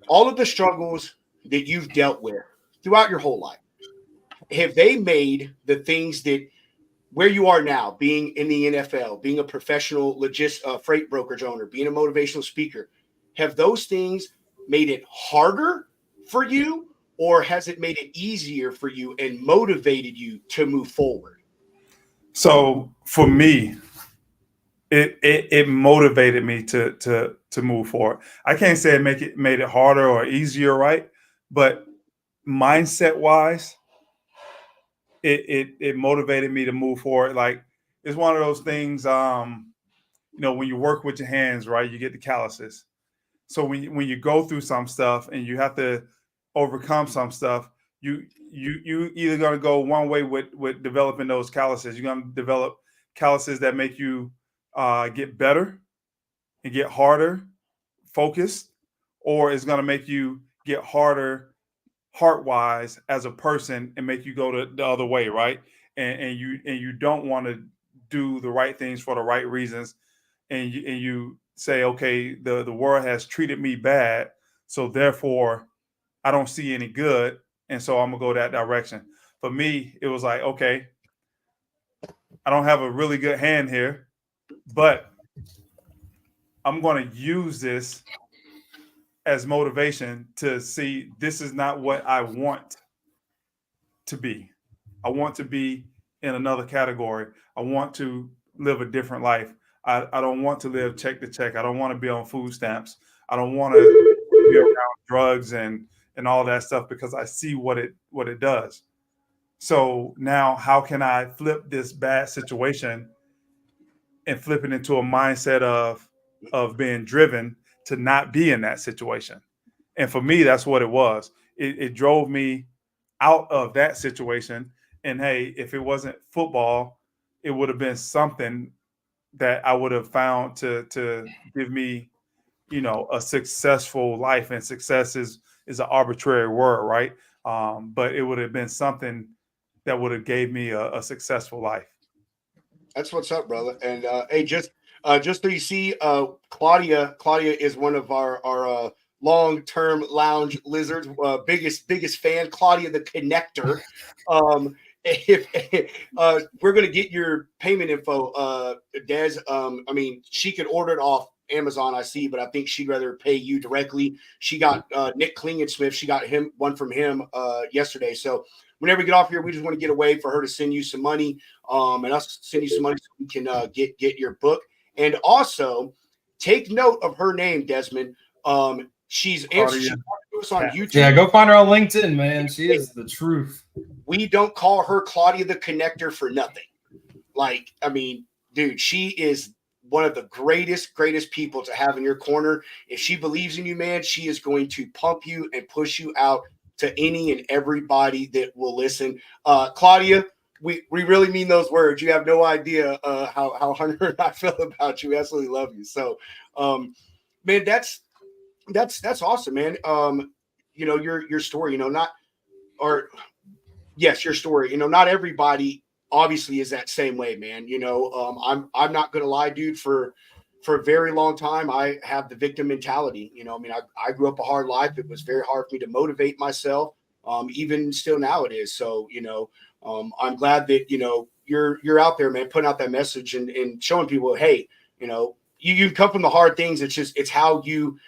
all of the struggles that you've dealt with throughout your whole life, have they made the things that where you are now, being in the NFL, being a professional freight brokerage owner, being a motivational speaker, have those things made it harder for you, or has it made it easier for you and motivated you to move forward? So for me, it motivated me to move forward. I can't say it made it harder or easier, right? But mindset wise, it motivated me to move forward. Like, it's one of those things, when you work with your hands, right, you get the calluses. So when you go through some stuff and you have to overcome some stuff, you either going to go one way with developing those calluses. You're going to develop calluses that make you get better and get harder focused, or it's going to make you get harder heart-wise as a person and make you go the other way, right? And you don't want to do the right things for the right reasons, and you say, okay, the world has treated me bad, so therefore I don't see any good, and so I'm gonna go that direction. For me, it was like, okay, I don't have a really good hand here, but I'm going to use this as motivation to see this is not what I want to be. I want to be in another category. I want to live a different life. I don't want to live check to check. I don't want to be on food stamps. I don't want to be around drugs and all that stuff, because I see what it does. So now how can I flip this bad situation and flip it into a mindset of being driven to not be in that situation? And for me, that's what it was. It drove me out of that situation. And hey, if it wasn't football, it would have been something that I would have found to give me, a successful life. And success is an arbitrary word, right? But it would have been something that would have gave me a successful life. That's what's up, brother. And hey, just so you see, Claudia is one of our long-term lounge lizards, biggest fan, Claudia the Connector. If we're gonna get your payment info, Des. She could order it off Amazon, I see, but I think she'd rather pay you directly. She got Nick Klingensmith. She got one from him yesterday. So whenever we get off here, we just want to get away for her to send you some money, and us send you some money so we can get your book. And also take note of her name, Desmond. She's answered us on YouTube. Yeah, go find her on LinkedIn, man. She is the truth. We don't call her Claudia the Connector for nothing. Like, I mean, dude, she is one of the greatest people to have in your corner. If she believes in you, man, she is going to pump you and push you out to any and everybody that will listen. Claudia, we really mean those words. You have no idea how Hunter and I feel about you. We absolutely love you. So, man, that's awesome, man. You know, your story, you know, your story, you know, not everybody obviously is that same way, man. You know, I'm not gonna lie, dude, for a very long time, I have the victim mentality. You know, I mean, I grew up a hard life. It was very hard for me to motivate myself. Even still now it is. So, you know, I'm glad that, you know, you're out there, man, putting out that message and showing people, hey, you know, you come from the hard things. It's how you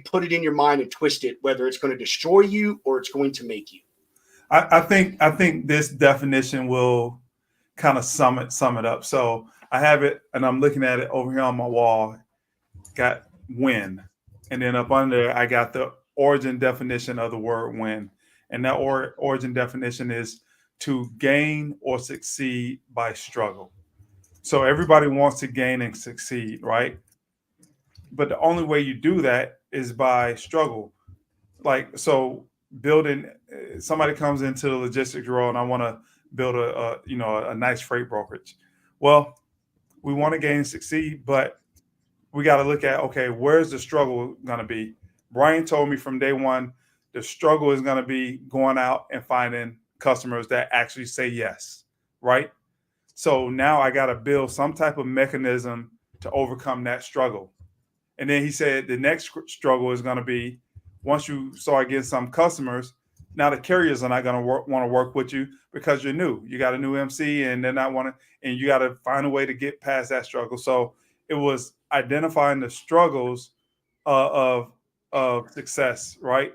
put it in your mind and twist it, whether it's going to destroy you or it's going to make you. I think this definition will kind of sum it up. So I have it, and I'm looking at it over here on my wall. Got win, and then up under I got the origin definition of the word win, and that origin definition is to gain or succeed by struggle. So everybody wants to gain and succeed, right? But the only way you do that is by struggle. Like, so building, somebody comes into the logistics role and I want to build a nice freight brokerage. Well, we want to gain and succeed, but we got to look at, okay, where's the struggle going to be? Brian told me from day one, the struggle is going to be going out and finding customers that actually say yes, right? So now I got to build some type of mechanism to overcome that struggle. And then he said the next struggle is going to be once you start getting some customers, now the carriers are not going to want to work with you because you're new. You got a new MC and they're not and you got to find a way to get past that struggle. So it was identifying the struggles of success, right?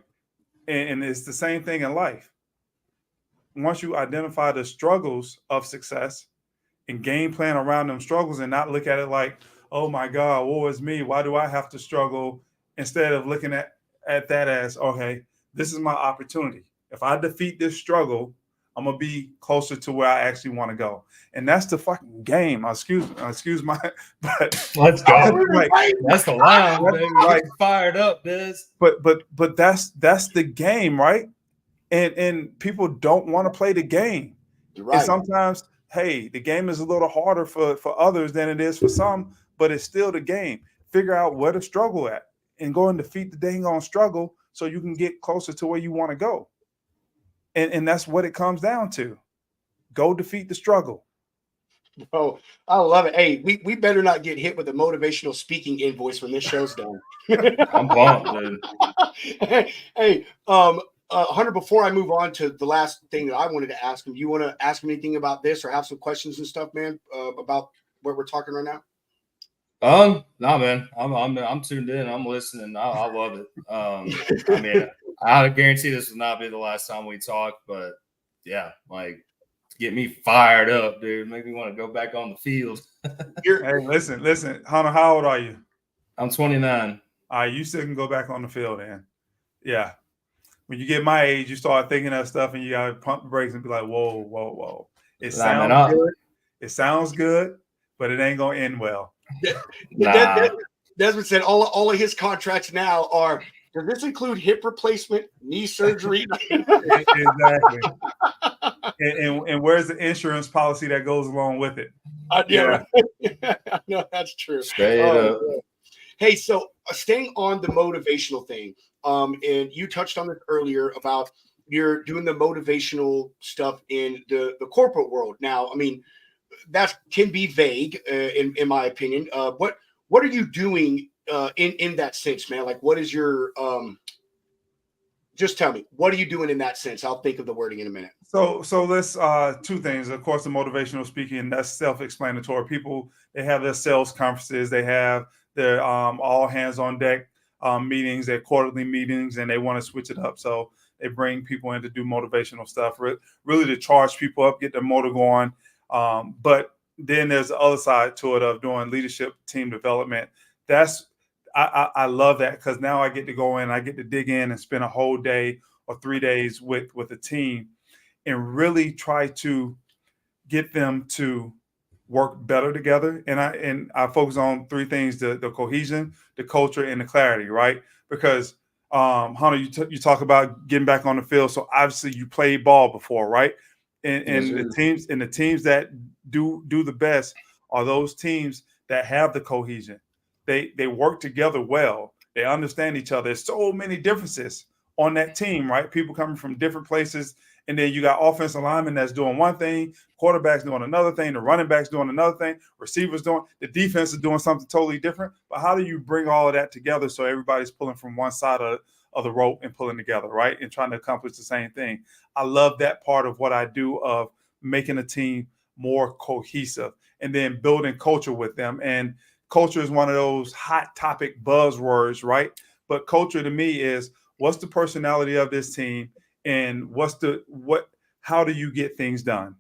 And it's the same thing in life. Once you identify the struggles of success and game plan around them struggles and not look at it like, oh my God, woe is me. Why do I have to struggle? Instead of looking at that as, okay, this is my opportunity. If I defeat this struggle, I'm gonna be closer to where I actually want to go. And that's the fucking game. Excuse my, but let's go. Like, that's the line, baby. Like, fired up, this. But that's the game, right? And people don't want to play the game. You're right. And sometimes, hey, the game is a little harder for others than it is for some, but it's still the game. Figure out where to struggle at and go and defeat the dang on struggle so you can get closer to where you want to go. And that's what it comes down to. Go defeat the struggle. Oh, I love it. Hey, we better not get hit with a motivational speaking invoice when this show's done. I'm pumped, dude. Hey, Hunter, before I move on to the last thing that I wanted to ask him, do you want to ask him anything about this or have some questions and stuff, man, about what we're talking right now? No, man. I'm tuned in. I'm listening. I love it. I mean, I guarantee this will not be the last time we talk, but yeah, like, get me fired up, dude. Make me want to go back on the field. Hey, listen, Hunter, how old are you? I'm 29. All right, you still can go back on the field, man. Yeah. When you get my age, you start thinking of stuff and you got to pump the brakes and be like, whoa. It sounds good. It sounds good, but it ain't going to end well. Desmond said all of his contracts now are, does this include hip replacement, knee surgery? Exactly. And where's the insurance policy that goes along with it? Yeah. No, that's true. Straight up. Hey, so staying on the motivational thing, and you touched on it earlier about you're doing the motivational stuff in the corporate world. Now, I mean, that can be vague, in my opinion. What are you doing in that sense, man? Like, what is your just tell me, what are you doing in that sense? I'll think of the wording in a minute. So let's two things. Of course, the motivational speaking, that's self-explanatory. People, they have their sales conferences, they have their all hands on deck meetings, their quarterly meetings, and they want to switch it up. So they bring people in to do motivational stuff, really to charge people up, get their motor going. But then there's the other side to it of doing leadership team development. I love that, because now I get to go in, I get to dig in and spend a whole day or 3 days with a team and really try to get them to work better together. And I focus on 3 things: the cohesion, the culture, and the clarity, right? Because Hunter, you talk about getting back on the field. So obviously you played ball before, right? And the teams that do the best are those teams that have the cohesion. They work together well. They understand each other. There's so many differences on that team, right? People coming from different places. And then you got offensive linemen that's doing one thing, quarterbacks doing another thing, the running backs doing another thing, receivers doing, the defense is doing something totally different. But how do you bring all of that together so everybody's pulling from one side of the rope and pulling together, right? And trying to accomplish the same thing. I love that part of what I do, of making a team more cohesive and then building culture with them. And culture is one of those hot topic buzzwords, right? But culture to me is, what's the personality of this team, and how do you get things done?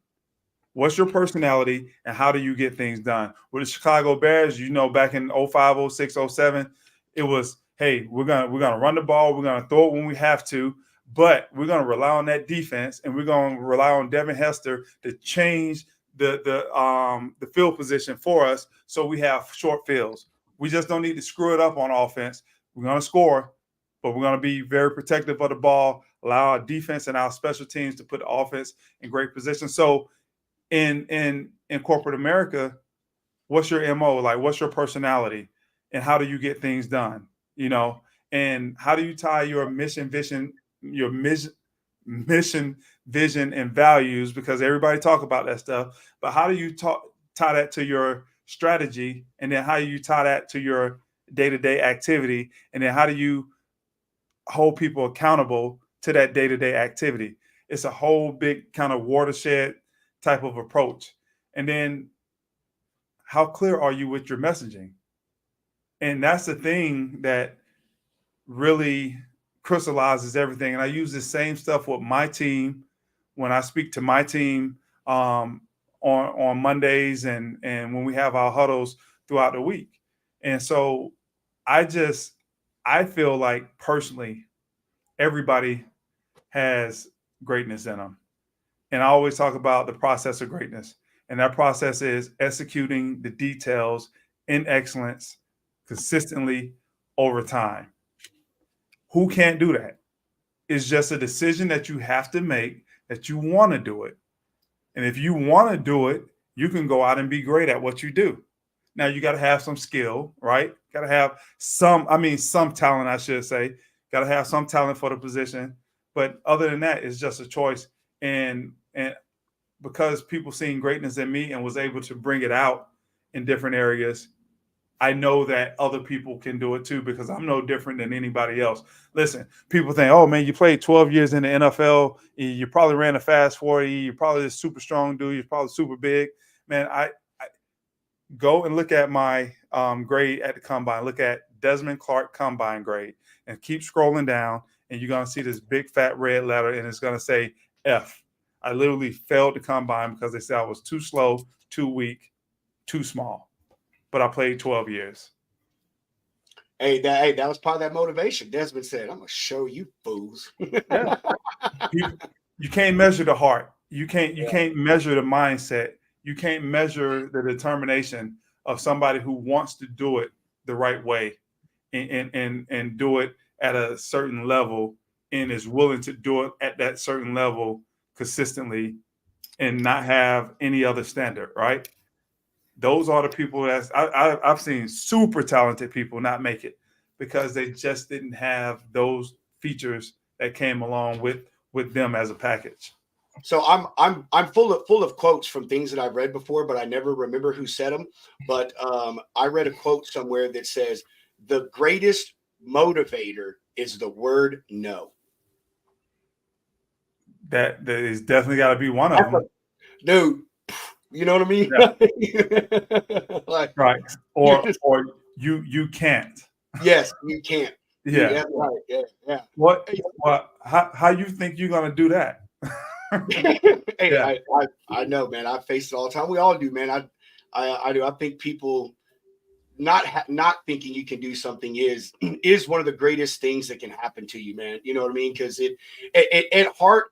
What's your personality, and how do you get things done? With the Chicago Bears, back in 05, 06, 07, it was, hey, we're gonna run the ball, we're gonna throw it when we have to, but we're gonna rely on that defense, and we're gonna rely on Devin Hester to change the field position for us, so we have short fields. We just don't need to screw it up on offense. We're gonna score, but we're going to be very protective of the ball, allow our defense and our special teams to put the offense in great position. So in corporate America, what's your MO? Like, what's your personality, and how do you get things done? And how do you tie your mission, vision, and values, because everybody talk about that stuff, but how do you tie that to your strategy, and then how do you tie that to your day-to-day activity, and then how do you hold people accountable to that day-to-day activity? It's a whole big kind of watershed type of approach. And then how clear are you with your messaging? And that's the thing that really crystallizes everything. And I use the same stuff with my team when I speak to my team on Mondays and when we have our huddles throughout the week. And so I feel like, personally, everybody has greatness in them. And I always talk about the process of greatness. And that process is executing the details in excellence consistently over time. Who can't do that? It's just a decision that you have to make, that you want to do it. And if you want to do it, you can go out and be great at what you do. Now, you got to have some skill, right? Got to have some talent, I should say. Got to have some talent for the position. But other than that, it's just a choice. And because people seen greatness in me and was able to bring it out in different areas, I know that other people can do it too, because I'm no different than anybody else. Listen, people think, oh man, you played 12 years in the NFL. You probably ran a fast 40. You're probably a super strong dude. You're probably super big. Man, I go and look at my grade at the combine. Look at DESMOND CLARK combine grade and keep scrolling down, and you're going to see this big fat red letter, and it's going to say F. I literally failed the combine because they said I was too slow, too weak, too small. But I played 12 years. Hey, that was part of that motivation. Desmond said, I'm going to show you fools. Yeah. You can't measure the heart. You can't measure the mindset. You can't measure the determination of somebody who wants to do it the right way and do it at a certain level and is willing to do it at that certain level consistently and not have any other standard, right? Those are the people that I've seen super talented people not make it because they just didn't have those features that came along with them as a package. So I'm full of quotes from things that I've read before, but I never remember who said them. But I read a quote somewhere that says the greatest motivator is the word no. That is definitely got to be one of them, dude. You know what I mean? Yeah. Like, right. Or you can't. Yes, you can't. Yeah. That's right. Yeah. What how you think you're gonna do that? Hey, Yeah. I know, man. I face it all the time. We all do, man. I do. I think people not thinking you can do something is one of the greatest things that can happen to you, man. You know what I mean? Because it at heart,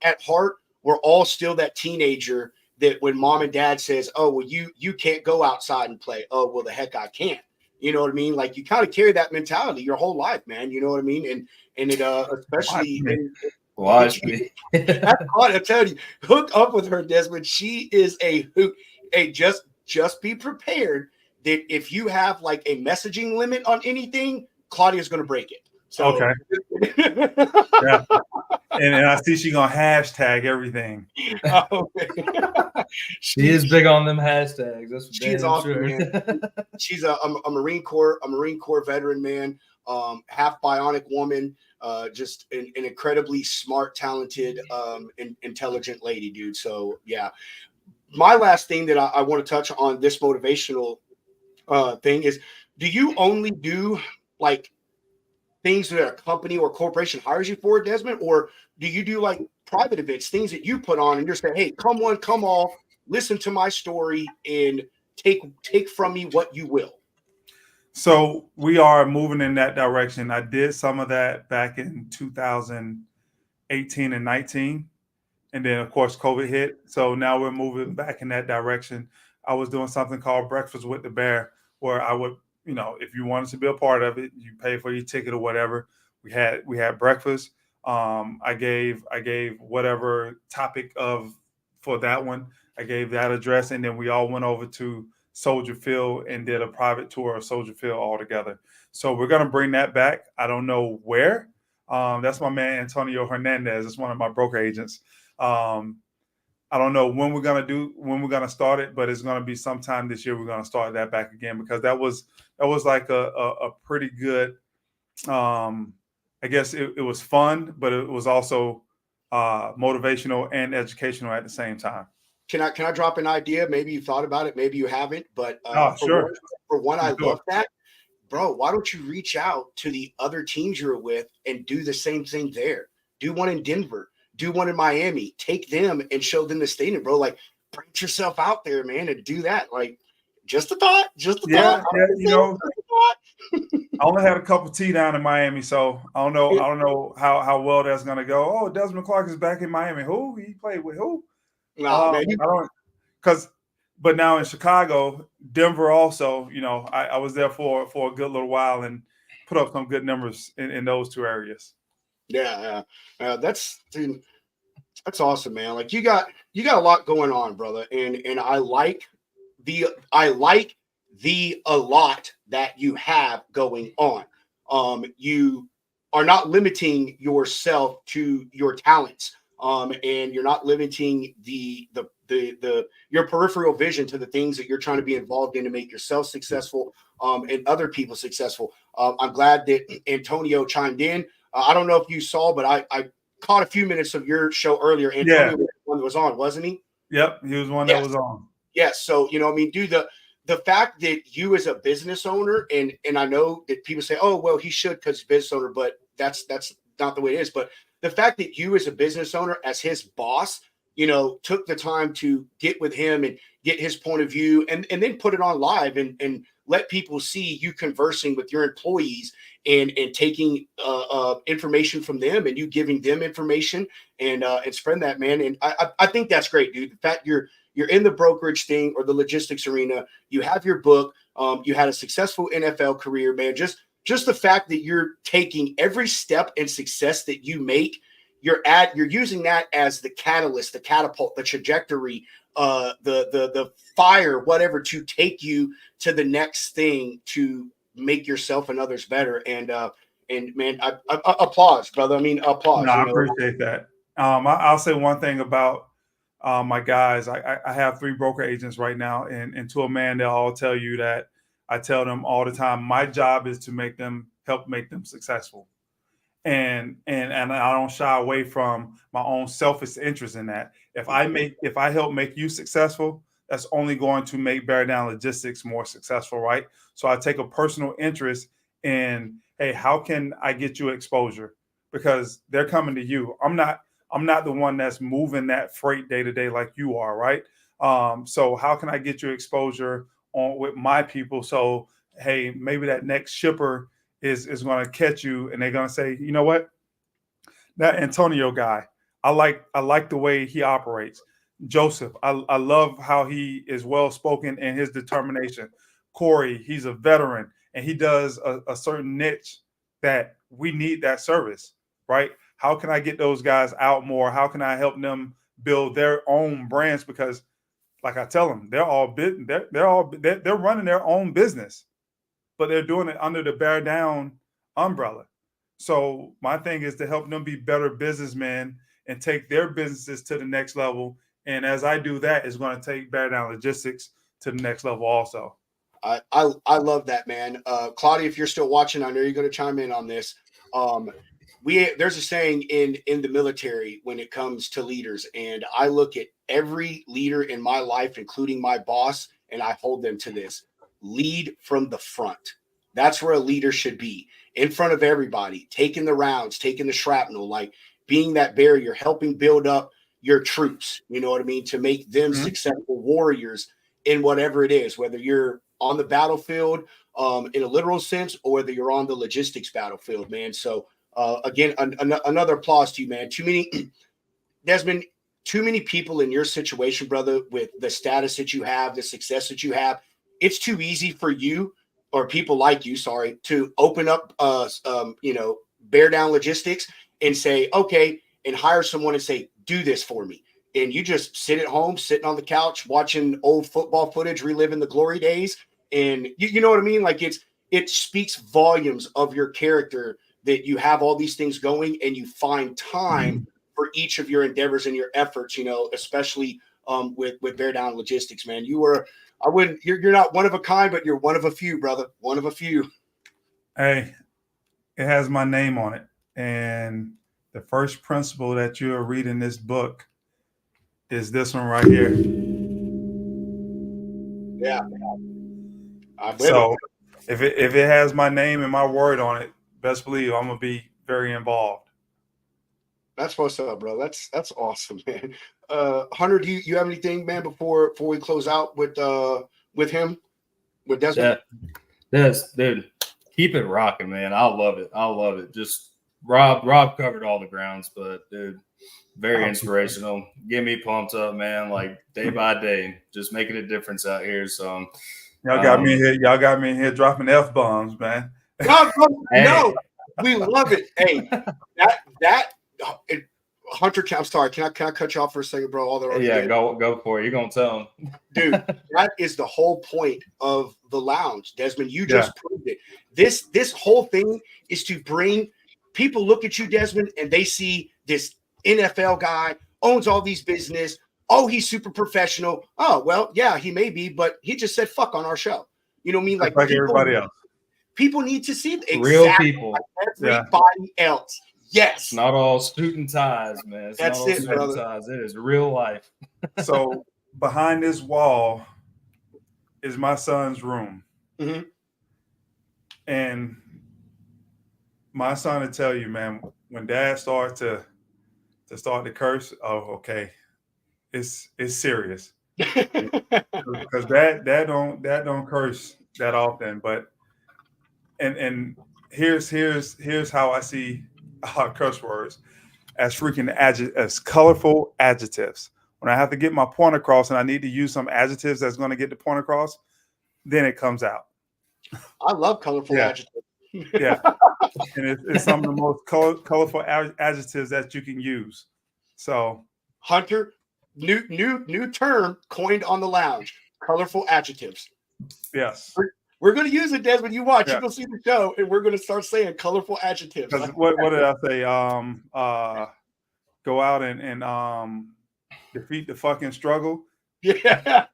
we're all still that teenager that when mom and dad says, "Oh, well, you can't go outside and play." Oh, well, the heck I can't. You know what I mean? Like you kind of carry that mentality your whole life, man. You know what I mean? And it especially Watch me. that's hard. I'm telling you, hook up with her, Desmond. She is a hoot. Hey, just be prepared that if you have like a messaging limit on anything, Claudia's going to break it. So, Okay. Yeah. And I see she gonna hashtag everything. Oh, She is big on them hashtags. That's she's damn awesome, sure. man. She's a Marine Corps veteran, man. Half bionic woman. Just an incredibly smart, talented, intelligent lady, dude. So yeah. My last thing that I want to touch on this motivational thing is, do you only do like things that a company or corporation hires you for, Desmond, or do you do like private events, things that you put on and you're saying, hey, come on, come all, listen to my story and take from me what you will? So we are moving in that direction. I did some of that back in 2018 and 19. And then, of course, COVID hit. So now we're moving back in that direction. I was doing something called Breakfast with the Bear, where I would, if you wanted to be a part of it, you pay for your ticket or whatever. We had breakfast. I gave whatever topic for that one. I gave that address, and then we all went over to Soldier Field and did a private tour of Soldier Field all together. So we're gonna bring that back. I don't know where. That's my man Antonio Hernandez. It's one of my broker agents. I don't know when we're gonna start it, but it's gonna be sometime this year. We're gonna start that back again because that was like a pretty good. I guess it was fun, but it was also motivational and educational at the same time. Can I drop an idea? Maybe you thought about it, maybe you haven't, but Sure. For one, I Sure. love that. Bro, why don't you reach out to the other teams you're with and do the same thing there? Do one in Denver, do one in Miami, take them and show them the stadium, bro. Like, branch yourself out there, man, and do that. Like, just a thought, Yeah, I only had a cup of tea down in Miami, so I don't know how well that's gonna go. Oh, Desmond Clark is back in Miami. Who he played with? Who? Nah, man, I don't, but now in Chicago, Denver also, I was there for a good little while and put up some good numbers in those two areas. Yeah, that's awesome, man. Like you got a lot going on, brother, and I like the a lot that you have going on. You are not limiting yourself to your talents, and you're not limiting your peripheral vision to the things that you're trying to be involved in to make yourself successful, and other people successful. I'm glad that Antonio chimed in. I don't know if you saw, but I caught a few minutes of your show earlier. Antonio was the one that was on, wasn't he? Yep, he was one that was on. Yes. So, the fact that you as a business owner, and I know that people say, oh, well, he should because he's a business owner, but that's not the way it is. But the fact that you as a business owner, as his boss, took the time to get with him and get his point of view and then put it on live and let people see you conversing with your employees and taking information from them and you giving them information and spreading that, man. And I think that's great, dude. The fact you're in the brokerage thing or the logistics arena, you have your book, you had a successful NFL career, man. Just the fact that you're taking every step and success that you make, you're using that as the catalyst, the catapult, the trajectory, the fire, whatever, to take you to the next thing to make yourself and others better. And man, I applause, brother. I mean, applause. No, I appreciate that. I'll say one thing about my guys. I have 3 broker agents right now, and to a man, they'll all tell you that I tell them all the time, my job is to help make them successful. And I don't shy away from my own selfish interest in that. If I help make you successful, that's only going to make Bear Down Logistics more successful, right? So I take a personal interest in, hey, how can I get you exposure? Because they're coming to you. I'm not the one that's moving that freight day to day like you are, right? So how can I get you exposure on with my people? So hey, maybe that next shipper is going to catch you, and they're going to say, you know what, that Antonio guy, I like the way he operates. Joseph, I love how he is well spoken and his determination. Corey, he's a veteran and he does a certain niche that we need that service, right? How can I get those guys out more? How can I help them build their own brands? Because, like I tell them, they're running their own business, but they're doing it under the Bear Down umbrella. So my thing is to help them be better businessmen and take their businesses to the next level. And as I do that, it's going to take Bear Down Logistics to the next level also. I love that, man. Claudia, if you're still watching, I know you're going to chime in on this. There's a saying in the military when it comes to leaders, and I look at every leader in my life, including my boss, and I hold them to this: lead from the front. That's where a leader should be, in front of everybody, taking the rounds, taking the shrapnel, like being that barrier, helping build up your troops, you know what I mean, to make them successful warriors in whatever it is, whether you're on the battlefield in a literal sense, or whether you're on the logistics battlefield, man. So again, another applause to you, man. Desmond, too many people in your situation, brother, with the status that you have, the success that you have, it's too easy for you, or people like you, sorry, to open up, Bear Down Logistics and say, okay, and hire someone and say, do this for me. And you just sit at home, sitting on the couch, watching old football footage, reliving the glory days. And you know what I mean? Like it speaks volumes of your character that you have all these things going and you find time for each of your endeavors and your efforts, especially with Bear Down Logistics, man. You're not one of a kind, but you're one of a few, brother. One of a few. Hey, it has my name on it. And the first principle that you are reading this book is this one right here. Yeah. So if it has my name and my word on it, best believe I'm gonna be very involved. That's what's up, bro. That's awesome, man. Hunter, do you have anything, man, before we close out with him, with Desmond? Dude, keep it rocking, man. I love it. Just Rob covered all the grounds, but dude, very inspirational. Get me pumped up, man. Like day by day, just making a difference out here. So y'all got me in here. Y'all got me in here dropping F-bombs, man. No, we love it. Hey, Hunter, I'm sorry. Can I cut you off for a second, bro? Go for it. You're gonna tell him, dude. That is the whole point of the lounge, Desmond. You just proved it. This whole thing is to bring people. Look at you, Desmond, and they see this NFL guy owns all these business. Oh, he's super professional. Oh, well, yeah, he may be, but he just said fuck on our show. You know what I mean? Like everybody else. People need to see real people. Like everybody else. Yes. It's not all suit and ties, man. That's not all it, brother. ties. It is real life. So behind this wall is my son's room. Mm-hmm. And my son will tell you, man, when dad starts to curse, oh, okay. It's serious. Because dad don't curse that often, but and here's how I see curse words as as colorful adjectives. When I have to get my point across and I need to use some adjectives that's going to get the point across, then it comes out. I love colorful adjectives. Yeah, and it's some of the most colorful adjectives that you can use. So, Hunter, new term coined on the lounge: colorful adjectives. Yes. We're going to use it, Desmond. You watch. You're going to see the show, and we're going to start saying colorful adjectives. What did I say? Go out and defeat the fucking struggle. Yeah.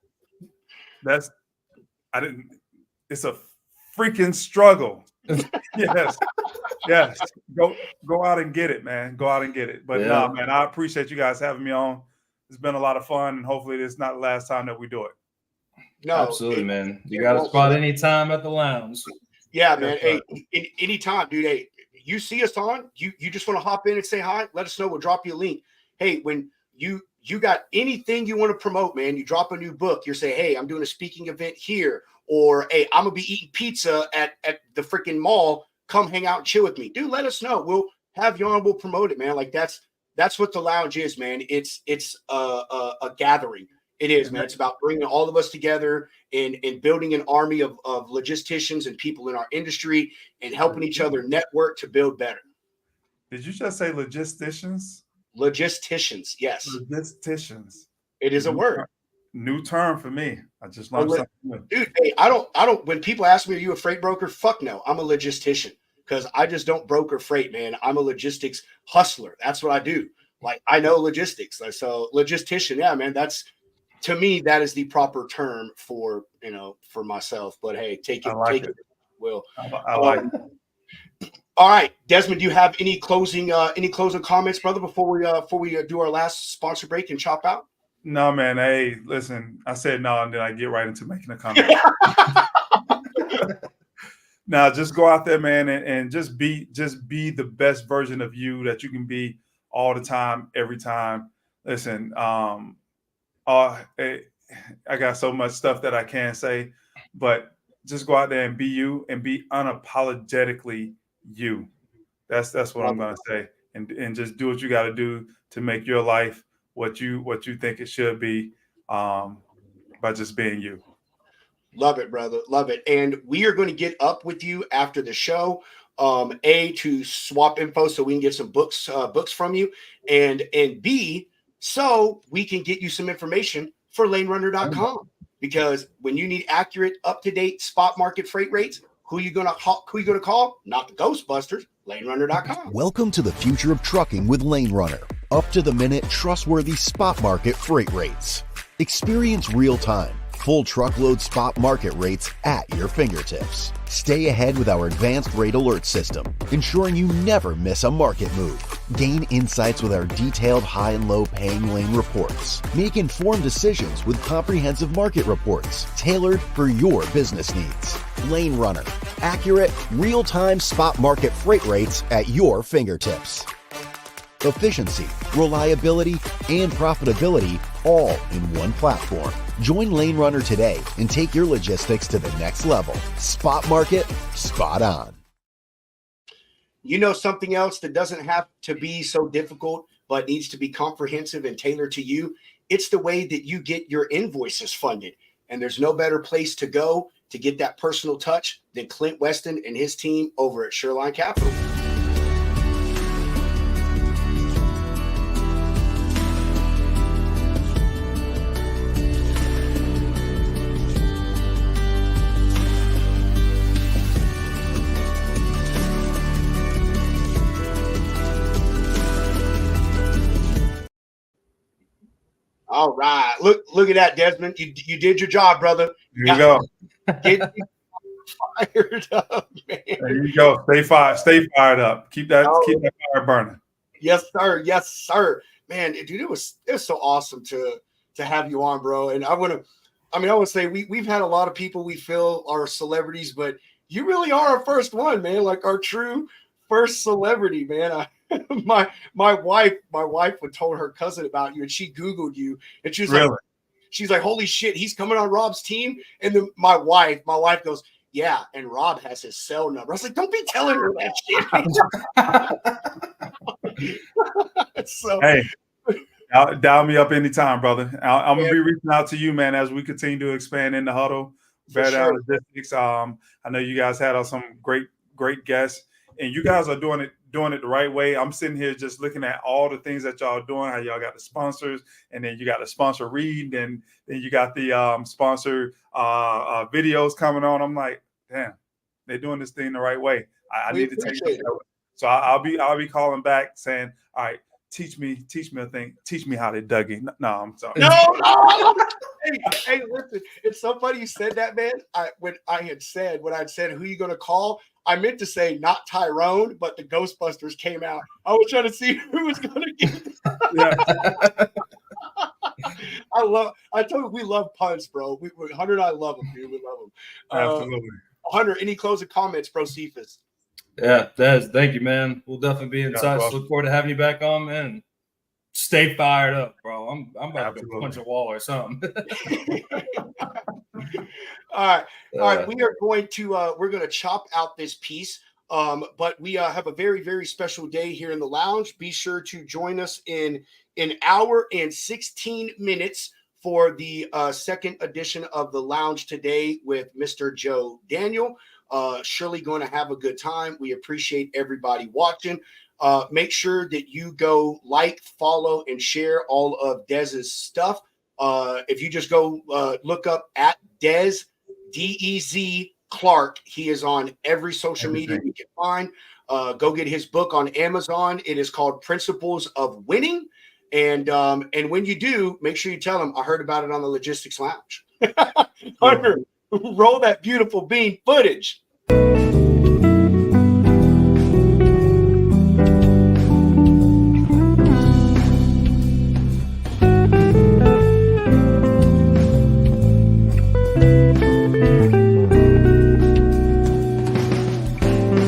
It's a freaking struggle. Yes. Go out and get it, man. Go out and get it. But no, man, I appreciate you guys having me on. It's been a lot of fun, and hopefully it's not the last time that we do it. No, absolutely, man. You got a spot anytime at the lounge. Yeah, man. Hey, anytime, dude. Hey, you see us on, you just want to hop in and say hi, let us know. We'll drop you a link. Hey, when you got anything you want to promote, man, you drop a new book, you say, hey, I'm doing a speaking event here, or hey, I'm gonna be eating pizza at the freaking mall. Come hang out and chill with me. Dude, let us know. We'll have you on, we'll promote it, man. Like that's what the lounge is, man. It's a gathering. It is, man. It's about bringing all of us together and building an army of logisticians and people in our industry and helping each other network to build better. Did you just say logisticians? Logisticians, yes. Logisticians. It is a word. New term for me. I just learned something new. Dude, hey, I don't. When people ask me, are you a freight broker? Fuck no. I'm a logistician because I just don't broker freight, man. I'm a logistics hustler. That's what I do. Like I know logistics. So logistician, yeah, man. That's, to me, that is the proper term for myself. But hey, take it. Will. I like it. All right, Desmond, do you have any closing comments, brother, before we do our last sponsor break and chop out? No, man. Hey, listen, I said no, and then I get right into making a comment. Now, just go out there, man, and just be the best version of you that you can be all the time, every time. Listen, I got so much stuff that I can't say, but just go out there and be you and be unapologetically you. That's what I'm gonna say, and just do what you got to do to make your life what you think it should be, by just being you. Love it, brother. Love it. And we are going to get up with you after the show, to swap info so we can get some books from you, and B, so we can get you some information for lanerunner.com, because when you need accurate, up-to-date spot market freight rates, who you gonna call? Not the Ghostbusters, lanerunner.com. Welcome to the future of trucking with Lane Runner. Up to the minute, trustworthy spot market freight rates. Experience real-time, full truckload spot market rates at your fingertips. Stay ahead with our advanced rate alert system, ensuring you never miss a market move. Gain insights with our detailed high and low paying lane reports. Make informed decisions with comprehensive market reports tailored for your business needs. Lane Runner, accurate, real-time spot market freight rates at your fingertips. Efficiency, reliability, and profitability all in one platform. Join Lane Runner today and take your logistics to the next level. Spot market, spot on. You know something else that doesn't have to be so difficult, but needs to be comprehensive and tailored to you? It's the way that you get your invoices funded. And there's no better place to go to get that personal touch than Clint Weston and his team over at Shoreline Capital. All right. Look at that, Desmond. You did your job, brother. Here you go. Get fired up, man. There you go. Stay fired up. Keep that fire burning. Yes, sir. Yes, sir. Man, dude, it was so awesome to have you on, bro. And I want to say we've had a lot of people we feel are celebrities, but you really are our first one, man. Like our true first celebrity, man. My wife would told her cousin about you, and she Googled you, and she was really? like, she's like, holy shit, he's coming on Rob's team. And then my wife goes, yeah, and Rob has his cell number. I was like, don't be telling her that shit. So, hey, dial me up anytime, brother. I'm gonna be reaching out to you, man, as we continue to expand in the huddle. Bear Down Logistics. I know you guys had some great guests, and you guys are doing it the right way. I'm sitting here just looking at all the things that y'all are doing, how y'all got the sponsors, and then you got the sponsor read, and then you got the sponsor videos coming on. I'm like, damn, they're doing this thing the right way. I need to take it. So I'll be calling back saying, all right, teach me a thing. Teach me how to Dougie. No, I'm sorry. No. Hey, listen, it's so funny you said that, man. When I'd said who you gonna call, I meant to say not Tyrone, but the Ghostbusters came out. I was trying to see who was gonna get it. Yeah. I told you we love punts, bro. Hunter and I love them, dude. We love them. Absolutely. Hunter, any closing comments, bro? Cephas. Yeah, Des, thank you, man. We'll definitely be in touch. welcome. Look forward to having you back on, man. Stay fired up, bro. I'm about to go Absolutely. punch a wall or something. All right. We are going to we're going to chop out this piece. But we have a very, very special day here in the lounge. Be sure to join us in an hour and 16 minutes for the second edition of the lounge today with Mr. Joe Daniel. Surely going to have a good time. We appreciate everybody watching. Make sure that you go like, follow, and share all of Dez's stuff. If you just go look up at Des, D-E-Z Clark, he is on every social media you can find. Go get his book on Amazon. It is called Principles of Winning. And when you do, make sure you tell him I heard about it on the Logistics Lounge. Hunter, roll that beautiful bean footage.